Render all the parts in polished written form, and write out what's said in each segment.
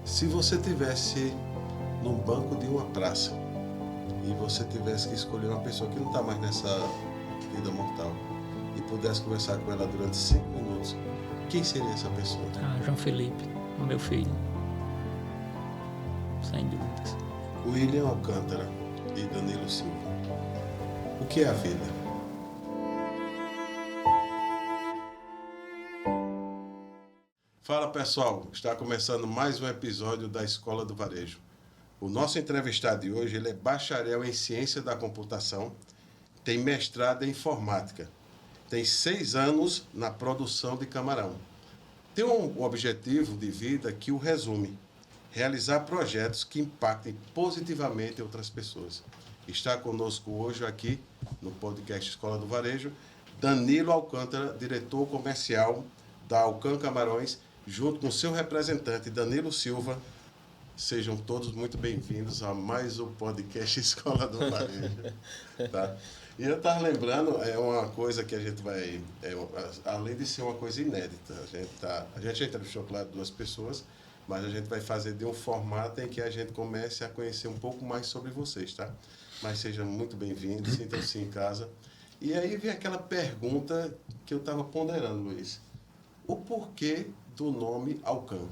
Se você tivesse num banco de uma praça e você tivesse que escolher uma pessoa que não está mais nessa vida mortal e pudesse conversar com ela durante 5 minutos, quem seria essa pessoa? João Felipe, o meu filho. Sem dúvidas. William Alcântara e Danilo Silva. O que é a vida? Fala pessoal, está começando mais um episódio da Escola do Varejo. O nosso entrevistado de hoje, ele é bacharel em Ciência da Computação, tem mestrado em Informática, tem 6 anos na produção de camarão. Tem um objetivo de vida que o resume: realizar projetos que impactem positivamente outras pessoas. Está conosco hoje aqui no podcast Escola do Varejo, Danilo Alcântara, diretor comercial da Alcan Camarões, junto com seu representante Danilo Silva. Sejam todos muito bem-vindos a mais um podcast Escola do Varejo. Tá? E eu estava lembrando, é uma coisa que a gente vai, além de ser uma coisa inédita, a gente já entrevistou, claro, 2 pessoas, mas a gente vai fazer de um formato em que a gente comece a conhecer um pouco mais sobre vocês, tá? Mas sejam muito bem-vindos, sintam-se em casa. E aí vem aquela pergunta que eu estava ponderando, Luiz. O porquê do nome Alcan?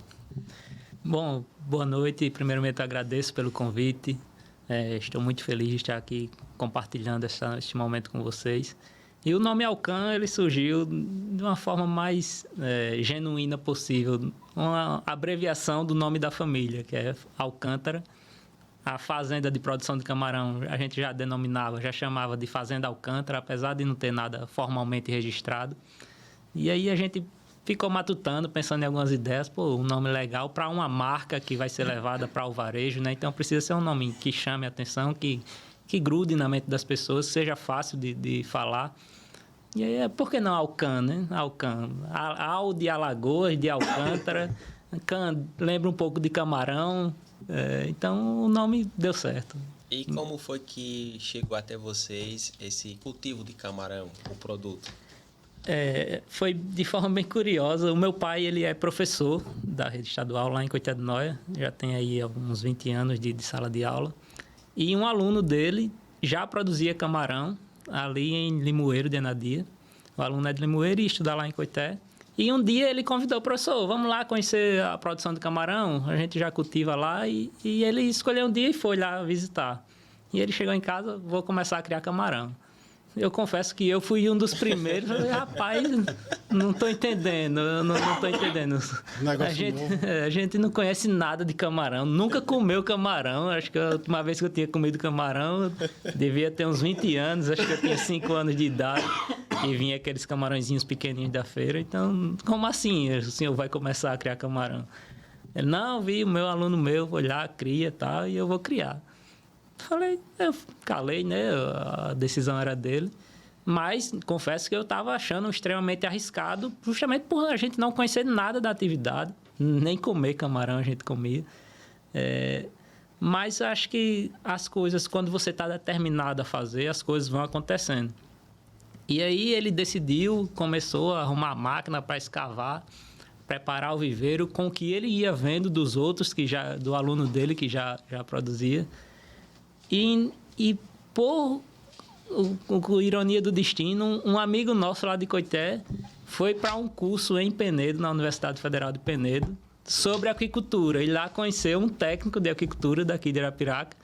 Bom, boa noite. Primeiramente, agradeço pelo convite. Estou muito feliz de estar aqui compartilhando este momento com vocês. E o nome Alcan, ele surgiu de uma forma mais genuína possível. Uma abreviação do nome da família, que é Alcântara. A fazenda de produção de camarão, a gente já denominava, já chamava de Fazenda Alcântara, apesar de não ter nada formalmente registrado. E aí a gente ficou matutando, pensando em algumas ideias, um nome legal para uma marca que vai ser levada para o varejo, né? Então precisa ser um nome que chame a atenção, que grude na mente das pessoas, seja fácil de falar. E aí, por que não Alcan, né? Alcan. Al de Alagoas, de Alcântara. Can lembra um pouco de camarão. Então o nome deu certo. E como foi que chegou até vocês esse cultivo de camarão, o produto? Foi de forma bem curiosa. O meu pai, ele é professor da rede estadual lá em Coité de Noia. Já tem aí uns 20 anos de sala de aula. E um aluno dele já produzia camarão ali em Limoeiro de Anadia. O aluno é de Limoeiro e estuda lá em Coité. E um dia ele convidou o professor: vamos lá conhecer a produção de camarão, a gente já cultiva lá. E ele escolheu um dia e foi lá visitar. E ele chegou em casa: vou começar a criar camarão. Eu confesso que eu fui um dos primeiros. Rapaz, não estou entendendo, não estou entendendo. A gente não conhece nada de camarão, nunca comeu camarão. Acho que a última vez que eu tinha comido camarão devia ter uns 20 anos, acho que eu tinha 5 anos de idade. E vinha aqueles camarõezinhos pequenininhos da feira. Então, como assim o senhor vai começar a criar camarão? Ele: não, vi o meu aluno meu, vou lá, cria e tal, e eu vou criar. Falei, eu calei, né? A decisão era dele. Mas confesso que eu estava achando extremamente arriscado, justamente por a gente não conhecer nada da atividade, nem comer camarão a gente comia. Mas acho que as coisas, quando você está determinado a fazer, as coisas vão acontecendo. E aí ele decidiu, começou a arrumar a máquina para escavar, preparar o viveiro com o que ele ia vendo dos outros, do aluno dele que já produzia. E por ironia do destino, um amigo nosso lá de Coité foi para um curso em Penedo, na Universidade Federal de Penedo, sobre aquicultura. E lá conheceu um técnico de aquicultura daqui de Arapiraca.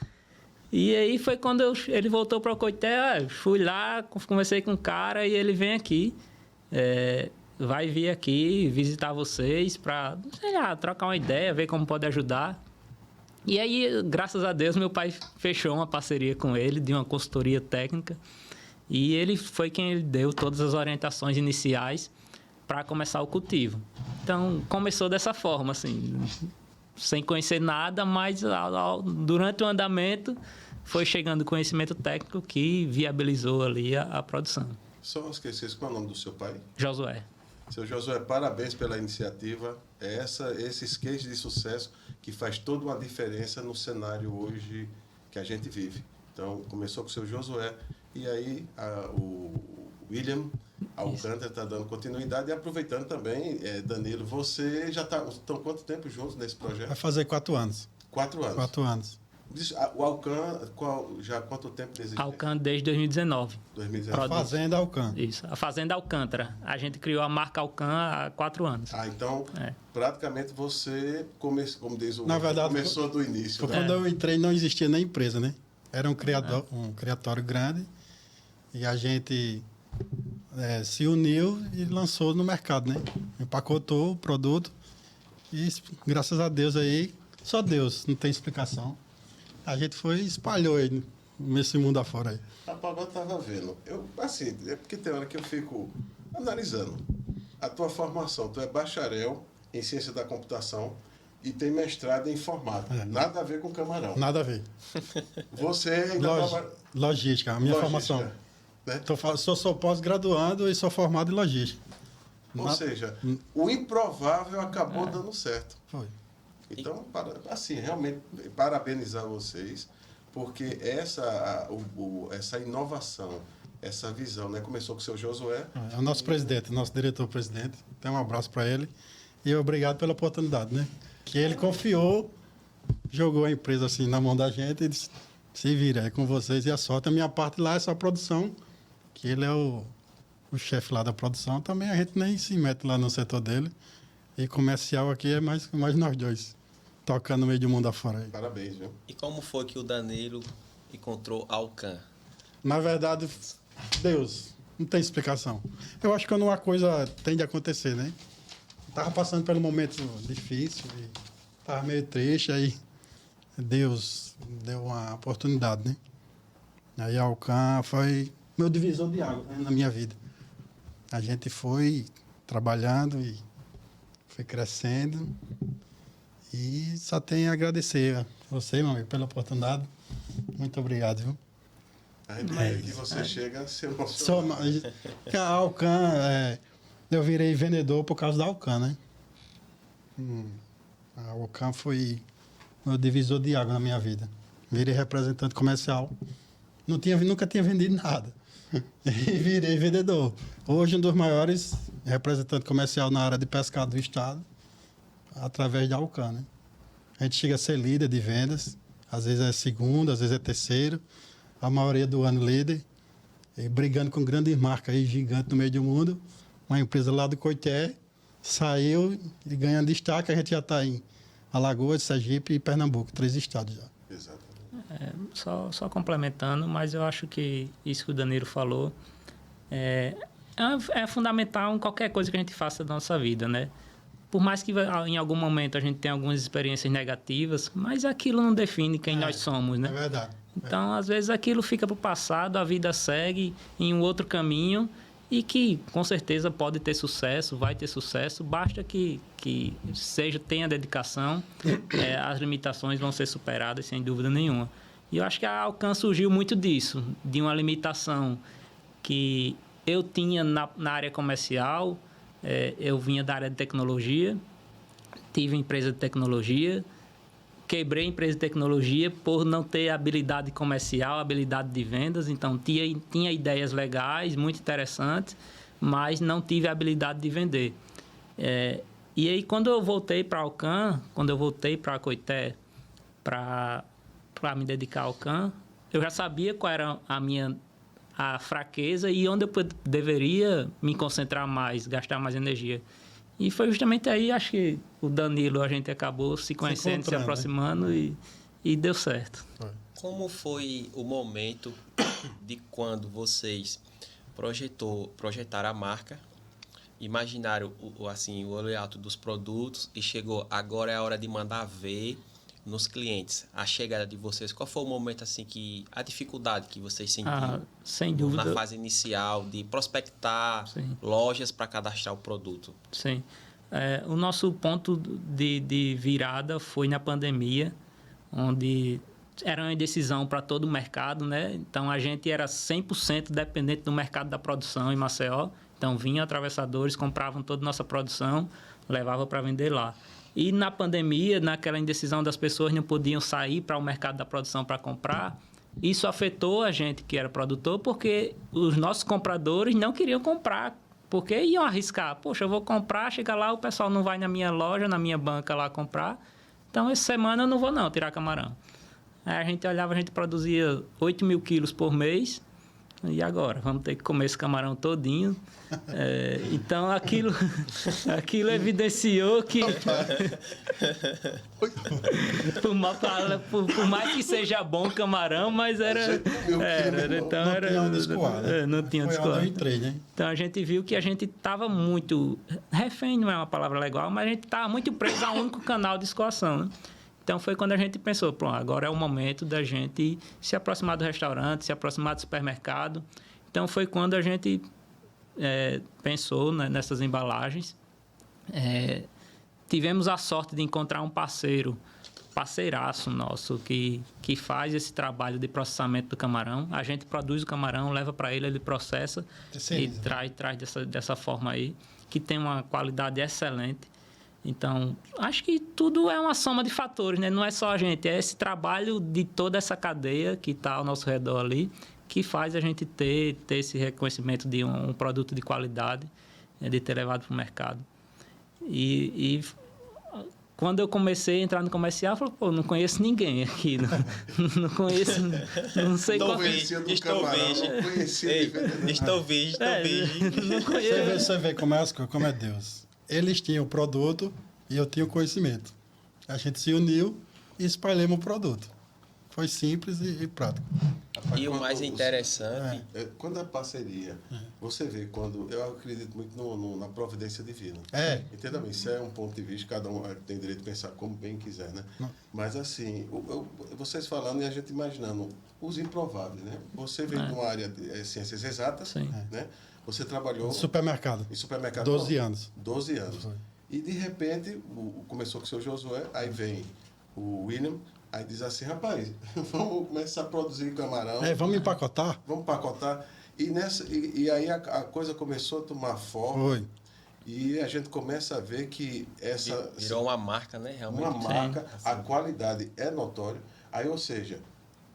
E aí foi quando ele voltou para o Coité. Fui lá, conversei com o cara e ele vem aqui. Vai vir aqui visitar vocês para, sei lá, trocar uma ideia, ver como pode ajudar. E aí, graças a Deus, meu pai fechou uma parceria com ele, de uma consultoria técnica. E ele foi quem deu todas as orientações iniciais para começar o cultivo. Então, começou dessa forma, assim, sem conhecer nada, mas durante o andamento foi chegando conhecimento técnico que viabilizou ali a produção. Só esqueci, qual é o nome do seu pai? Josué. Seu Josué, parabéns pela iniciativa. É esses cases de sucesso que faz toda uma diferença no cenário hoje que a gente vive. Então, começou com o seu Josué e aí o William A Alcântara está dando continuidade e aproveitando também, Danilo, você já estão quanto tempo juntos nesse projeto? Vai fazer 4 anos. 4 anos. 4 anos. O Alcan, já há quanto tempo existe? Alcan desde 2019. 2019. Fazenda Alcan. Isso, a Fazenda Alcântara. A gente criou a marca Alcan há 4 anos. Então, praticamente você, como diz o Na verdade, começou do início. Foi Né? quando eu entrei, não existia nem empresa, né? Era um criatório grande e a gente se uniu e lançou no mercado, né? Empacotou o produto e, graças a Deus aí, só Deus, não tem explicação. A gente foi e espalhou aí nesse mundo afora aí. Rapaz, eu estava vendo. É porque tem hora que eu fico analisando. A tua formação, tu é bacharel em ciência da computação e tem mestrado em informática. Nada a ver com camarão. Nada a ver. Você ainda Logística, a minha formação. Né? Sou pós-graduando e sou formado em logística. Ou seja, o improvável acabou dando certo. Foi. Então, assim, realmente, parabenizar vocês, porque essa inovação, essa visão, né? Começou com o seu Josué. É o nosso presidente, nosso diretor-presidente. Então, um abraço para ele. E obrigado pela oportunidade, né? Que ele confiou, jogou a empresa assim na mão da gente e disse, se vira, é com vocês. E a sorte, a minha parte lá é só a produção, que ele é o chefe lá da produção. Também a gente nem se mete lá no setor dele. E comercial aqui é mais nós dois, tocando no meio do mundo afora aí. Parabéns, viu? E como foi que o Danilo encontrou a Alcan? Na verdade, Deus, não tem explicação. Eu acho que quando uma coisa tem de acontecer, né? Estava passando por um momento difícil, estava meio triste, aí Deus deu uma oportunidade, né? Aí a Alcan foi meu divisor de água, né, na minha vida. A gente foi trabalhando e foi crescendo e só tenho a agradecer a você, meu amigo, pela oportunidade. Muito obrigado, viu? A gente vê que você chega a se emocionar. A Alcan, eu virei vendedor por causa da Alcan, né? A Alcan foi meu divisor de água na minha vida. Virei representante comercial. Nunca tinha vendido nada. E virei vendedor. Hoje, um dos maiores representantes comercial na área de pescado do estado, através da Alcan, né? A gente chega a ser líder de vendas. Às vezes é segundo, às vezes é terceiro. A maioria do ano líder. E brigando com grandes marcas aí, gigantes no meio do mundo. Uma empresa lá do Coité saiu e ganhando destaque. A gente já está em Alagoas, Sergipe e Pernambuco, 3 estados já. Exatamente. Só complementando, mas eu acho que isso que o Danilo falou é fundamental em qualquer coisa que a gente faça da nossa vida, né? Por mais que em algum momento a gente tenha algumas experiências negativas, mas aquilo não define quem nós somos, né? É verdade. Então, às vezes, aquilo fica para o passado, a vida segue em um outro caminho e que, com certeza, pode ter sucesso, vai ter sucesso, basta que tenha dedicação, as limitações vão ser superadas, sem dúvida nenhuma. E eu acho que a Alcan surgiu muito disso, de uma limitação que eu tinha na área comercial, eu vinha da área de tecnologia, tive empresa de tecnologia, quebrei a empresa de tecnologia por não ter habilidade comercial, habilidade de vendas. Então, tinha ideias legais, muito interessantes, mas não tive a habilidade de vender. E aí, quando eu voltei para a Alcan, quando eu voltei para a Coité para me dedicar ao Alcan, eu já sabia qual era a fraqueza e onde eu deveria me concentrar mais, gastar mais energia. E foi justamente aí, acho que o Danilo, a gente acabou se conhecendo, se aproximando, né? e deu certo. Como foi o momento de quando vocês projetaram a marca, imaginaram o layout dos produtos e chegou, agora é a hora de mandar ver nos clientes, a chegada de vocês? Qual foi o momento assim a dificuldade que vocês sentiram sem dúvida, na fase inicial de prospectar lojas para cadastrar o produto? Sim. O nosso ponto de virada foi na pandemia, onde era uma indecisão para todo o mercado, né? Então, a gente era 100% dependente do mercado da produção em Maceió. Então, vinham atravessadores, compravam toda a nossa produção, levavam para vender lá. E na pandemia, naquela indecisão das pessoas não podiam sair para o mercado da produção para comprar, isso afetou a gente que era produtor, porque os nossos compradores não queriam comprar, porque iam arriscar. Poxa, eu vou comprar, chega lá, o pessoal não vai na minha loja, na minha banca lá comprar. Então, essa semana eu não vou não tirar camarão. Aí a gente olhava, a gente produzia 8 mil quilos por mês. E agora? Vamos ter que comer esse camarão todinho. Então, aquilo evidenciou que... por mais que seja bom o camarão, mas era... Então, não tinha onde escoar, né? Não tinha onde escoar. Foi onde eu entrei, né? Então, a gente viu que a gente estava muito... Refém não é uma palavra legal, mas a gente estava muito preso a um único canal de escoação, né? Então, foi quando a gente pensou, pronto, agora é o momento da gente se aproximar do restaurante, se aproximar do supermercado. Então, foi quando a gente pensou, né, nessas embalagens. Tivemos a sorte de encontrar um parceiraço nosso, que faz esse trabalho de processamento do camarão. A gente produz o camarão, leva para ele processa e traz dessa forma aí, que tem uma qualidade excelente. Então, acho que tudo é uma soma de fatores, né? Não é só a gente, é esse trabalho de toda essa cadeia que está ao nosso redor ali, que faz a gente ter esse reconhecimento de um produto de qualidade, de ter levado para o mercado. E quando eu comecei a entrar no comercial, eu falei, pô, não conheço ninguém aqui, não conheço, não sei qual... Estou virgem. Não conheço. Você vê como é Deus. Eles tinham o produto e eu tinha o conhecimento. A gente se uniu e espalhamos o produto. Foi simples e prático. E o mais interessante... Quando a parceria, você vê, quando eu acredito muito na providência divina. Entenda bem, isso é um ponto de vista, cada um tem direito de pensar como bem quiser, né? Mas assim, vocês falando e a gente imaginando os improváveis, né? Você veio de uma área de ciências exatas, né? Você trabalhou... Em supermercado. 12 anos. 12 anos. Foi. E, de repente, começou com o seu Josué, aí vem o William, aí diz assim, rapaz, vamos começar a produzir camarão. Vamos empacotar? Vamos empacotar. E aí a coisa começou a tomar forma. Foi. E a gente começa a ver que essa... Virou uma marca, né? Realmente. Uma marca, a qualidade é notória. Aí, ou seja,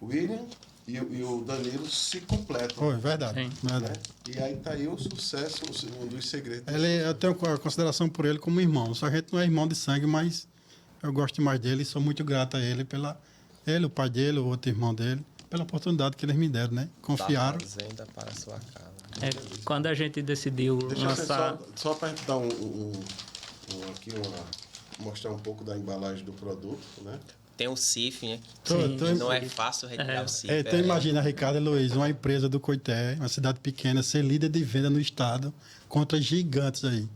o William... E o Danilo se completam. Foi, verdade. Né? E aí está aí o sucesso, um dos segredos. Eu tenho a consideração por ele como irmão. Só que a gente não é irmão de sangue, mas eu gosto mais dele e sou muito grato a ele ele, o pai dele, o outro irmão dele, pela oportunidade que eles me deram, né? Confiaram. Da fazenda para a sua casa. Quando a gente decidiu lançar... Só para dar mostrar um pouco da embalagem do produto, né? Tem o CIF, né? Não é fácil retirar o CIF. Então imagina, Ricardo e Luiz, uma empresa do Coité, uma cidade pequena, ser líder de venda no estado contra gigantes aí.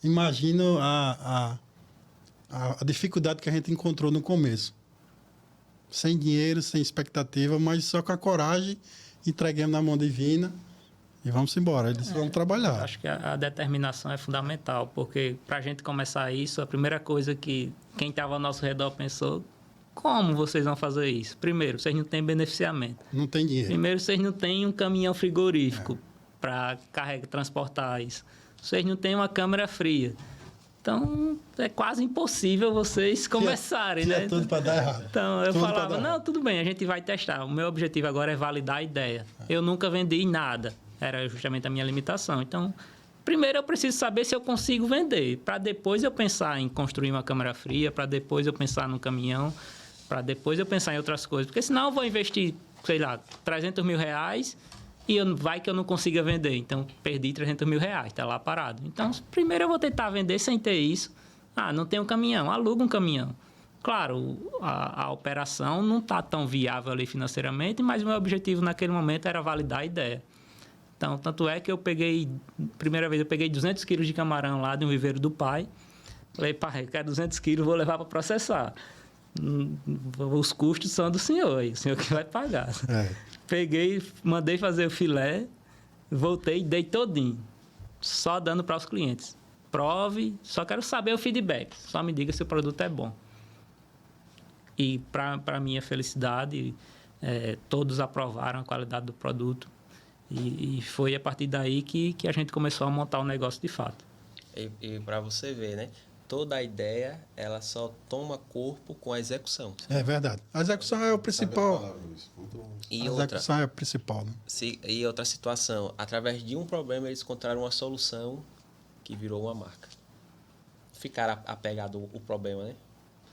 Imagina a dificuldade que a gente encontrou no começo. Sem dinheiro, sem expectativa, mas só com a coragem, entreguemos na mão divina e vamos embora. Eles vão trabalhar. Acho que a determinação é fundamental, porque para a gente começar isso, a primeira coisa que quem estava ao nosso redor pensou, como vocês vão fazer isso? Primeiro, vocês não têm beneficiamento. Não tem dinheiro. Primeiro, vocês não têm um caminhão frigorífico para transportar isso. Vocês não têm uma câmara fria. Então, é quase impossível vocês começarem, né? É tudo para dar errado. Então, eu falava, não, tudo bem, a gente vai testar. O meu objetivo agora é validar a ideia. Eu nunca vendi nada. Era justamente a minha limitação. Então, primeiro eu preciso saber se eu consigo vender, para depois eu pensar em construir uma câmara fria, para depois eu pensar num caminhão, para depois eu pensar em outras coisas. Porque senão eu vou investir, sei lá, 300 mil reais e vai que eu não consiga vender. Então, perdi 300 mil reais, está lá parado. Então, primeiro eu vou tentar vender sem ter isso. Não tem um caminhão, aluga um caminhão. Claro, a operação não está tão viável ali financeiramente, mas o meu objetivo naquele momento era validar a ideia. Então, tanto é que primeira vez eu peguei 200 quilos de camarão lá de um viveiro do pai. Falei, pai, eu quero 200 quilos, vou levar para processar. Os custos são do senhor, o senhor que vai pagar. Peguei, mandei fazer o filé, voltei e dei todinho. Só dando para os clientes. Prove, só quero saber o feedback. Só me diga se o produto é bom. E, para minha felicidade, todos aprovaram a qualidade do produto. E foi a partir daí que a gente começou a montar o negócio de fato. E para você ver, né? toda a ideia, ela só toma corpo com a execução. É verdade. A execução é o principal. Sabe a palavra, Luiz? Muito bom. E A outra, execução é a principal, né? e outra situação, através de um problema eles encontraram uma solução que virou uma marca. Ficaram apegados ao problema, né?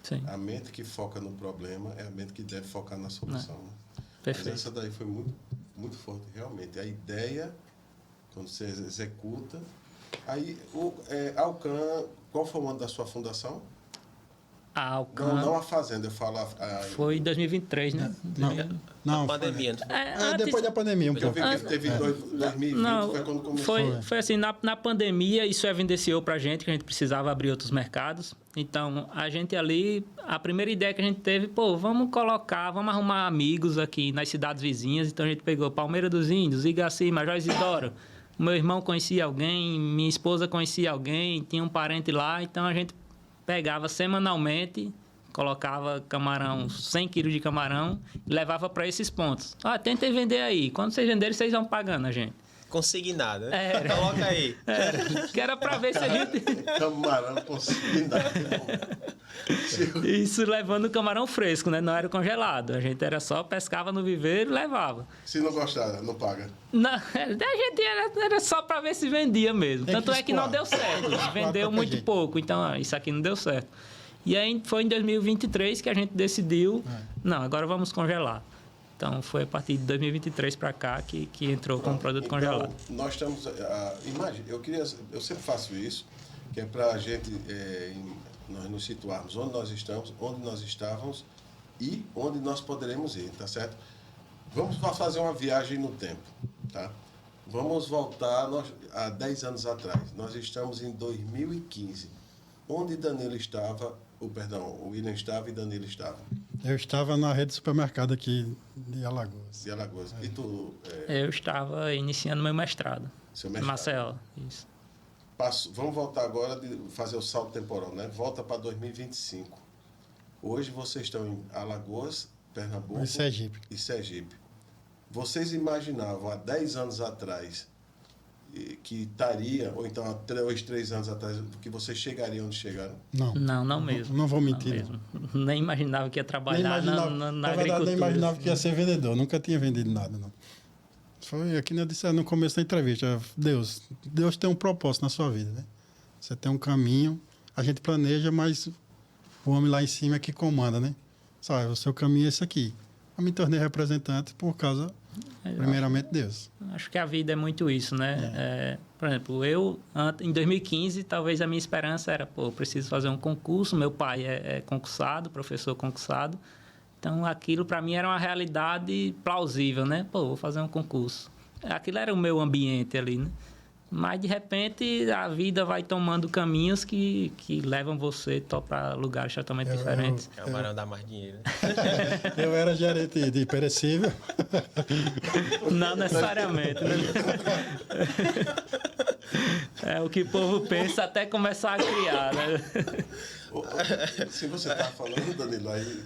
Sim, A mente que foca no problema é a mente que deve focar na solução. Né? Mas perfeito. essa daí foi muito, muito forte, realmente. A ideia, quando você executa. Aí, Alcan, qual foi o ano da sua fundação? A Não a fazenda, eu falo foi em 2023, né? Não, a pandemia. depois da pandemia, um eu pouco. vi que teve 2020, Não, foi quando começou. foi assim, na pandemia isso evidenciou pra gente que a gente precisava abrir outros mercados. Então, a gente ali, a primeira ideia que a gente teve, vamos arrumar amigos aqui nas cidades vizinhas. Então, a gente pegou Palmeira dos Índios, Igaci, Major Isidoro. Meu irmão conhecia alguém, minha esposa conhecia alguém, tinha um parente lá. Então, a gente pegava semanalmente, colocava camarão, 100 quilos de camarão, e levava para esses pontos. Tentem vender aí. Quando vocês venderem, vocês vão pagando a gente. Consignado, né? Era. Coloca aí. Que era para ver se a gente... Camarão consignado. Isso levando camarão fresco, né? Não era congelado. A gente era só pescava no viveiro e levava. Se não gostar, não paga. Não, a gente era só para ver se vendia mesmo. Tem que Tanto é que não escoar. deu certo. Vendeu qualquer muito jeito. pouco. Então, isso aqui não deu certo. E aí foi em 2023 que a gente decidiu, não, agora vamos congelar. Então, foi a partir de 2023 para cá que entrou com o produto congelado. Nós estamos... imagina, eu sempre faço isso, que é para a gente nós nos situarmos onde nós estamos, onde nós estávamos e onde nós poderemos ir, tá certo? Vamos fazer uma viagem no tempo, tá? Vamos voltar há 10 anos atrás. Nós estamos em 2015. Onde Danilo estava, o William estava e Danilo estava? Eu estava na rede de supermercado aqui de Alagoas. De Alagoas. E tu, Eu estava iniciando meu mestrado. seu mestrado? Maceió, isso. Vamos voltar agora de fazer o salto temporal, né? Volta para 2025. Hoje vocês estão em Alagoas, Pernambuco E Sergipe. e Sergipe. Vocês imaginavam há 10 anos atrás que estaria, ou então há 3 anos atrás, que vocês chegariam onde chegaram? Não. Não mesmo. Não vou mentir. Mesmo. Nem imaginava que ia Nem trabalhar imaginava, na na verdade, agricultura. nem imaginava que ia ser vendedor. Nunca tinha vendido nada, não. Foi aqui, eu disse no começo da entrevista, Deus tem um propósito na sua vida, né? Você tem um caminho, a gente planeja, mas o homem lá em cima é que comanda, né? Sabe, o seu caminho é esse aqui. Eu me tornei representante por causa, primeiramente, Deus. Acho que a vida é muito isso, né? Por exemplo, em 2015, talvez a minha esperança era, eu preciso fazer um concurso. Meu pai é concursado, professor concursado. Então, aquilo para mim era uma realidade plausível, né? Vou fazer um concurso. Aquilo era o meu ambiente ali, né? Mas, de repente, a vida vai tomando caminhos que levam você para lugares totalmente diferentes. Camarão dá mais dinheiro, né? Eu era gerente de perecível. Não necessariamente, né? É o que o povo pensa até começar a criar, né? Se você está falando, Danilo, aí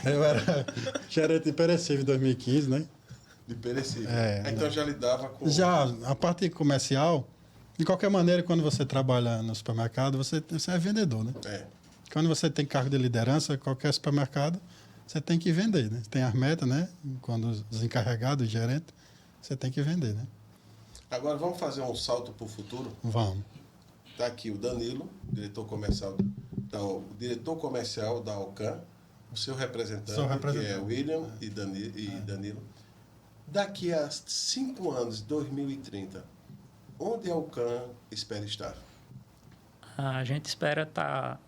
Eu era gerente de perecível em 2015, né? de perecível. É, Então já lidava com... Já a parte comercial, de qualquer maneira, quando você trabalha no supermercado, você é vendedor, né? Quando você tem cargo de liderança, qualquer supermercado, você tem que vender, né? Tem as metas, né? Quando os encarregados, os gerentes, você tem que vender, né? Agora vamos fazer um salto para o futuro? Vamos. Está aqui o Danilo, diretor comercial da Alcan, o seu representante, que é William e Danilo. Daqui a 5 anos, 2030, onde a Alcan espera estar? A gente espera estar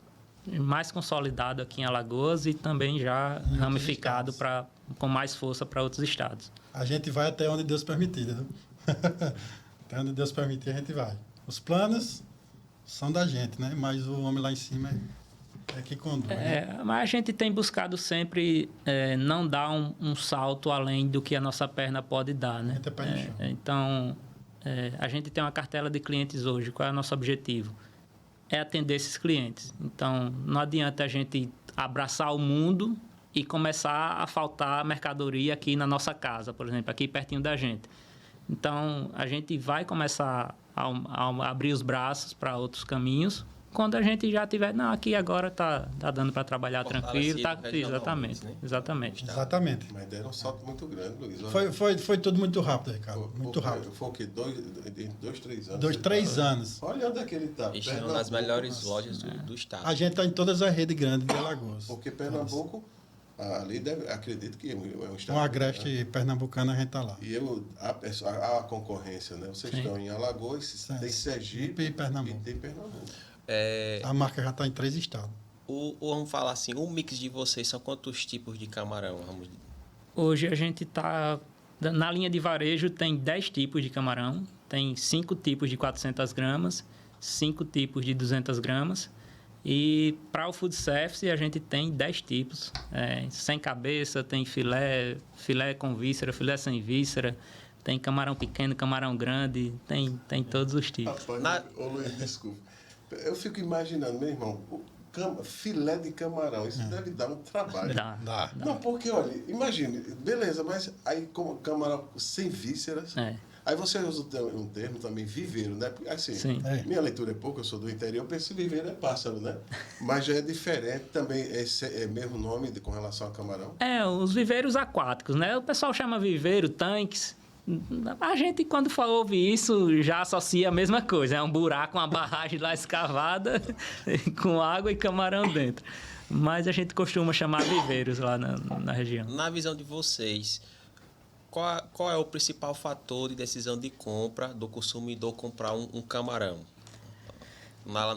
mais consolidado aqui em Alagoas e também já ramificado com mais força para outros estados. A gente vai até onde Deus permitir, né? Até onde Deus permitir, a gente vai. Os planos são da gente, né? Mas o homem lá em cima é que conduz. Né? Mas a gente tem buscado sempre não dar um salto além do que a nossa perna pode dar, né? Até pé no chão. Então, a gente tem uma cartela de clientes hoje. Qual é o nosso objetivo? É atender esses clientes. Então, não adianta a gente abraçar o mundo e começar a faltar mercadoria aqui na nossa casa, por exemplo, aqui pertinho da gente. Então, a gente vai começar a abrir os braços para outros caminhos, Quando a gente já tiver, não, aqui agora tá dando para trabalhar tranquilo, tá, Fortalecido exatamente, regionalmente, né? exatamente. Exatamente. Mas deram um salto muito grande, Luiz. Olha, Foi tudo muito rápido, Ricardo. Muito rápido. Foi o quê? 2, 3 anos? 2, 3 anos. Olha onde é que ele está. Eles estão nas melhores lojas do estado. A gente está em todas as redes grandes de Alagoas. Porque Pernambuco, ali acredito que é um estado. Um agreste pernambucano, a gente está lá. E a concorrência, né? Vocês estão em Alagoas, tem Sergipe E Pernambuco. e tem Pernambuco. A marca já está em 3 estados. Vamos falar assim, o mix de vocês são quantos tipos de camarão? Hoje a gente está... Na linha de varejo tem 10 tipos de camarão, tem 5 tipos de 400 gramas, 5 tipos de 200 gramas. E para o food service a gente tem 10 tipos. Sem cabeça, tem filé com víscera, filé sem víscera, tem camarão pequeno, camarão grande, tem todos os tipos. Rapaz, ô Luiz, desculpa. Eu fico imaginando, meu irmão, filé de camarão, isso deve dar um trabalho. Dá. Não, porque, olha, imagine, beleza, mas aí como camarão sem vísceras, aí você usa um termo também, viveiro, né? Porque, assim, Sim. Minha leitura é pouca, eu sou do interior, eu penso que viveiro é pássaro, né? Mas já é diferente também, esse é mesmo nome com relação ao camarão? Os viveiros aquáticos, né? O pessoal chama viveiro, tanques. A gente, quando ouve isso, já associa a mesma coisa. É um buraco, uma barragem lá escavada, com água e camarão dentro. Mas a gente costuma chamar viveiros lá na região. Na visão de vocês, qual é o principal fator de decisão de compra do consumidor comprar um camarão?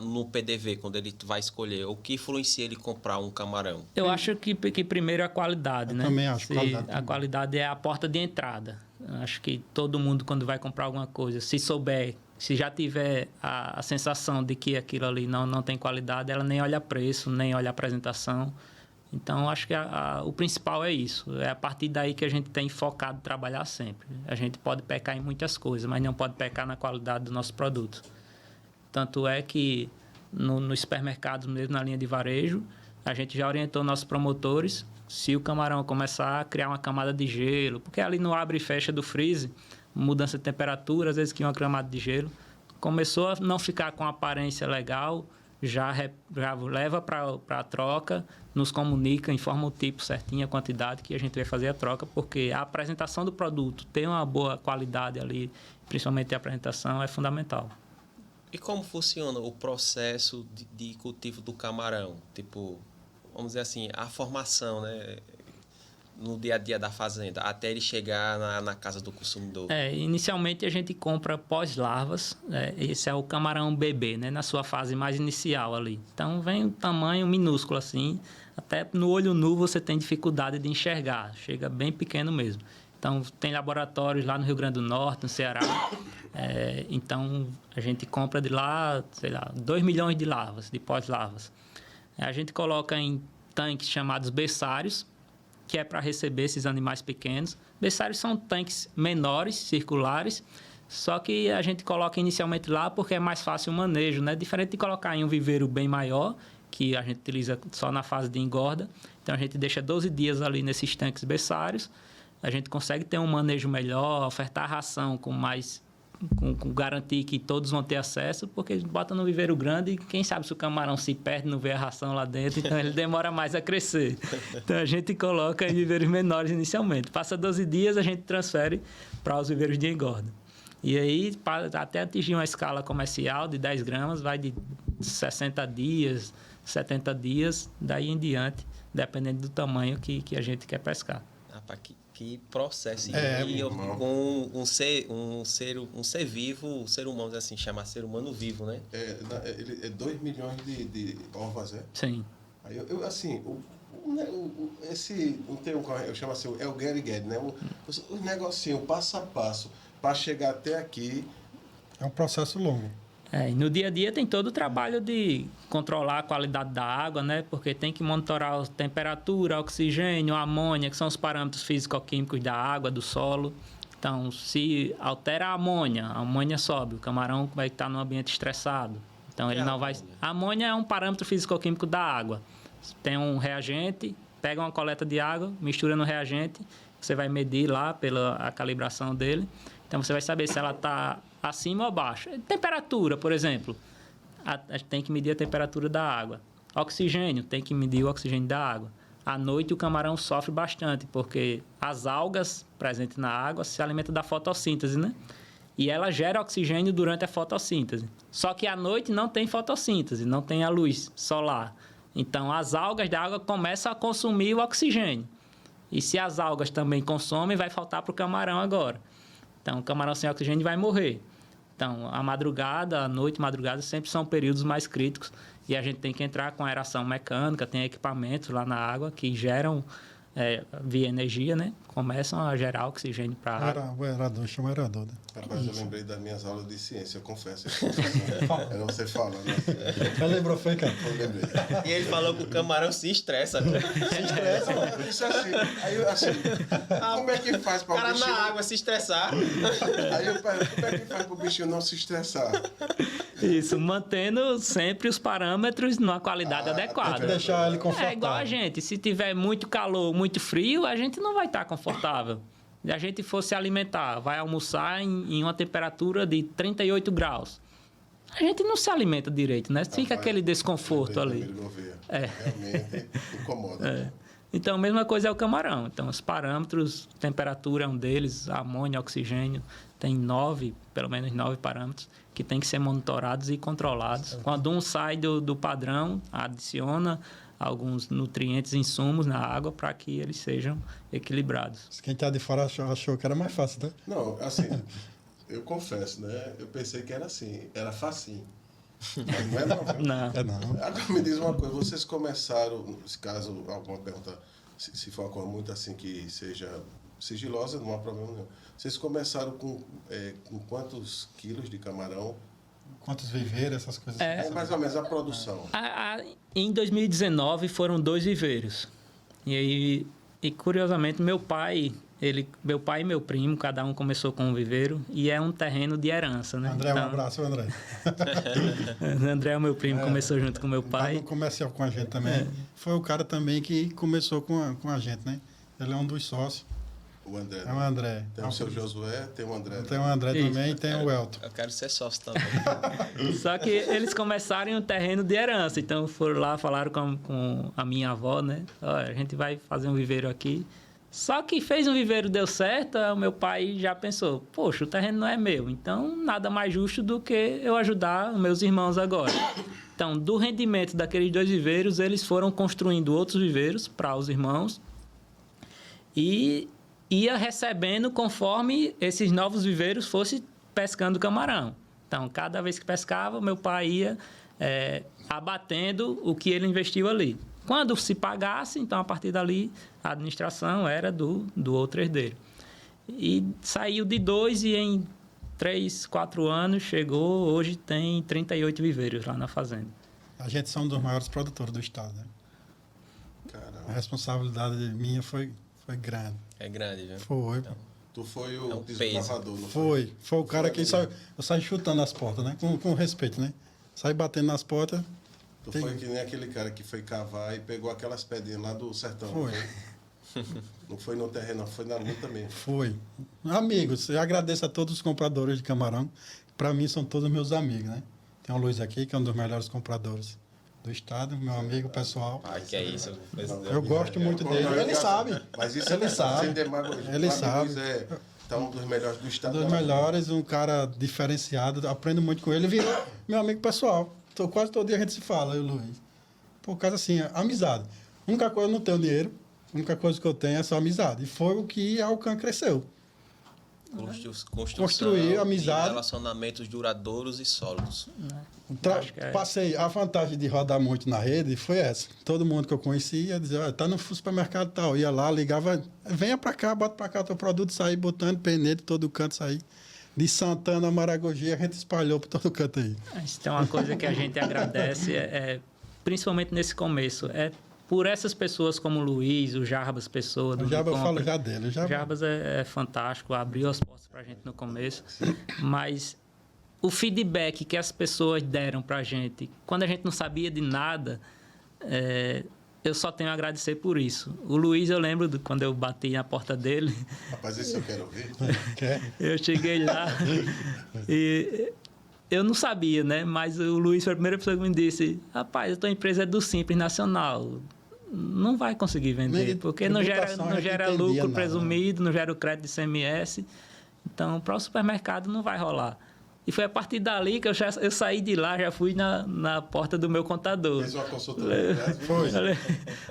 No PDV, quando ele vai escolher, o que influencia ele comprar um camarão? Eu acho que primeiro é a qualidade, né? Também acho. A qualidade é a porta de entrada. Eu acho que todo mundo, quando vai comprar alguma coisa, se já tiver a sensação de que aquilo ali não tem qualidade, ela nem olha preço, nem olha apresentação. Então, acho que o principal é isso. É a partir daí que a gente tem focado em trabalhar sempre. A gente pode pecar em muitas coisas, mas não pode pecar na qualidade do nosso produto. Tanto é que nos supermercados mesmo, na linha de varejo, a gente já orientou nossos promotores, se o camarão começar a criar uma camada de gelo, porque ali no abre e fecha do freezer, mudança de temperatura, às vezes que uma camada de gelo, começou a não ficar com aparência legal, já leva para a troca, nos comunica, informa o tipo certinho, a quantidade que a gente vai fazer a troca, porque a apresentação do produto ter uma boa qualidade ali, principalmente a apresentação, é fundamental. E como funciona o processo de cultivo do camarão? Tipo, vamos dizer assim, a formação, né? No dia a dia da fazenda, até ele chegar na casa do consumidor. Inicialmente a gente compra pós-larvas, esse é o camarão bebê, né? Na sua fase mais inicial ali. Então vem um tamanho minúsculo assim, até no olho nu você tem dificuldade de enxergar, chega bem pequeno mesmo. Então tem laboratórios lá no Rio Grande do Norte, no Ceará, então a gente compra de lá, 2 milhões de larvas, de pós-larvas. A gente coloca em tanques chamados berçários, que é para receber esses animais pequenos. Berçários são tanques menores, circulares, só que a gente coloca inicialmente lá porque é mais fácil o manejo, né? Diferente de colocar em um viveiro bem maior, que a gente utiliza só na fase de engorda. Então, a gente deixa 12 dias ali nesses tanques berçários. A gente consegue ter um manejo melhor, ofertar ração com garantir que todos vão ter acesso, porque a gente bota no viveiro grande e quem sabe se o camarão se perde, não vê a ração lá dentro, então ele demora mais a crescer. Então a gente coloca em viveiros menores inicialmente. Passa 12 dias, a gente transfere para os viveiros de engorda. E aí, até atingir uma escala comercial de 10 gramas, vai de 60 dias, 70 dias, daí em diante, dependendo do tamanho que a gente quer pescar. Rapaz, que processo. Com um ser vivo, um ser humano, assim, chamar ser humano vivo, né? Ele é 2 milhões de ovas, é? Sim. Aí assim, não tem eu chamo assim, é o get, né? O negocinho, passo a passo, para chegar até aqui. É um processo longo. E no dia a dia tem todo o trabalho de controlar a qualidade da água, né? Porque tem que monitorar a temperatura, oxigênio, amônia, que são os parâmetros físico-químicos da água, do solo. Então, se altera a amônia sobe, o camarão vai estar num ambiente estressado. Então, ele não vai... A amônia é um parâmetro físico-químico da água. Tem um reagente, pega uma coleta de água, mistura no reagente, você vai medir lá pela calibração dele. Então, você vai saber se ela está acima ou abaixo. Temperatura, por exemplo. a gente tem que medir a temperatura da água. Oxigênio, tem que medir o oxigênio da água. À noite, o camarão sofre bastante, porque as algas presentes na água se alimentam da fotossíntese, né? E ela gera oxigênio durante a fotossíntese. Só que à noite não tem fotossíntese, não tem a luz solar. Então, as algas da água começam a consumir o oxigênio. E se as algas também consomem, vai faltar para o camarão agora. Então, o camarão sem oxigênio vai morrer. Então, a madrugada, a noite e madrugada sempre são períodos mais críticos e a gente tem que entrar com aeração mecânica, tem equipamentos lá na água que geram, via energia, né? Começam a gerar oxigênio para a água. O aerador, chama aerador, né? Rapaz, eu lembrei das minhas aulas de ciência, eu confesso. Era você falando. Já lembrou, foi, cara? Eu lembrei. E ele falou que o camarão se estressa. Se estressa, mano. Eu disse assim. Aí eu assim, como é que faz O para o cara bichinho... na água se estressar. Aí eu pergunto, como é que faz para o bichinho não se estressar? Isso, mantendo sempre os parâmetros numa qualidade adequada. Tem que deixar ele confortável. É igual a gente, se tiver muito calor, muito frio, a gente não vai estar confortável. Se a gente for se alimentar, vai almoçar em uma temperatura de 38 graus. A gente não se alimenta direito, né? Fica aquele desconforto ali. Realmente incomoda. Né? Então, a mesma coisa é o camarão. Então, os parâmetros, temperatura é um deles, amônia, oxigênio, tem pelo menos 9 parâmetros que tem que ser monitorados e controlados. Quando um sai do padrão, adiciona alguns nutrientes, insumos na água para que eles sejam equilibrados. Quem está de fora achou que era mais fácil, né? Não, assim, eu confesso, né? Eu pensei que era assim, era facinho. Mas não é não. Não. É não. Agora me diz uma coisa, vocês começaram, se caso alguma pergunta, se for uma coisa muito assim que seja sigilosa, não há problema nenhum. Vocês começaram com quantos quilos de camarão? Quantos viveiros, essas coisas. É mais ou menos a produção. Em 2019 foram 2 viveiros. E curiosamente, meu pai e meu primo, cada um começou com um viveiro e é um terreno de herança, né? André, então, um abraço, André. André, meu primo, começou junto com meu pai. Tá no comercial com a gente também. Foi o cara também que começou com a gente, né? Ele é um dos sócios. O André. É o André. Tem o seu Josué, tem o André. Tem o André também e tem o Elton. Eu quero ser sócio também. Só que eles começaram em um terreno de herança. Então, foram lá, falaram com a minha avó, né? Olha, a gente vai fazer um viveiro aqui. Só que fez um viveiro, deu certo, o meu pai já pensou, poxa, o terreno não é meu, então nada mais justo do que eu ajudar meus irmãos agora. Então, do rendimento daqueles 2 viveiros, eles foram construindo outros viveiros para os irmãos e ia recebendo conforme esses novos viveiros fossem pescando camarão. Então, cada vez que pescava, meu pai ia abatendo o que ele investiu ali. Quando se pagasse, então, a partir dali, a administração era do outro herdeiro. E saiu de 2 e em 3, 4 anos chegou, hoje tem 38 viveiros lá na fazenda. A gente são um dos maiores produtores do estado, né? Caramba. A responsabilidade minha foi grande. É grande, viu? Foi. Então, Tu foi o um peso. desbravador, não foi? Foi o cara que eu saí chutando as portas, né? Com respeito, né? Saí batendo nas portas. Tu foi que nem aquele cara que foi cavar e pegou aquelas pedrinhas lá do sertão. Foi. Não foi no terreno, não, foi na luta mesmo. Foi. Amigos, eu agradeço a todos os compradores de camarão. Para mim, são todos meus amigos, né? Tem o Luiz aqui, que é um dos melhores compradores do estado, meu amigo pessoal. Ai, que é isso. Eu gosto muito dele. Ele sabe. Mas isso Ele sabe. sem demagogia. Ele O sabe. Luiz tá um dos melhores do estado. Um dos melhores, um cara diferenciado. Aprendo muito com ele. Ele virou meu amigo pessoal. Quase todo dia a gente se fala, eu e o Luiz. Por causa assim, amizade. A única coisa, eu não tenho dinheiro. A única coisa que eu tenho é só amizade. E foi o que a Alcan cresceu. Construir amizade. Relacionamentos duradouros e sólidos. Passei. A vantagem de rodar muito na rede foi essa. Todo mundo que eu conhecia dizia, tá no supermercado e tal. Ia lá, ligava, venha pra cá, bota pra cá teu produto, sair botando pneu de todo canto, sair. De Santana a Maragogi, a gente espalhou por todo canto aí. Isso é uma coisa que a gente agradece, principalmente nesse começo, por essas pessoas como o Luiz, o Jarbas Pessoa. O Jarbas, eu falo já dele. O Jarbas é fantástico, abriu as portas para a gente no começo, mas o feedback que as pessoas deram para a gente, quando a gente não sabia de nada, eu só tenho a agradecer por isso. O Luiz, eu lembro quando eu bati na porta dele. Rapaz, isso eu quero ver. Eu cheguei lá e eu não sabia, né? Mas o Luiz foi a primeira pessoa que me disse: rapaz, a tua empresa é do Simples Nacional. Não vai conseguir vender, porque não gera lucro presumido, não gera o crédito de ICMS. Então, para o supermercado não vai rolar. E foi a partir dali que eu saí de lá, já fui na porta do meu contador. Fez uma consultoria.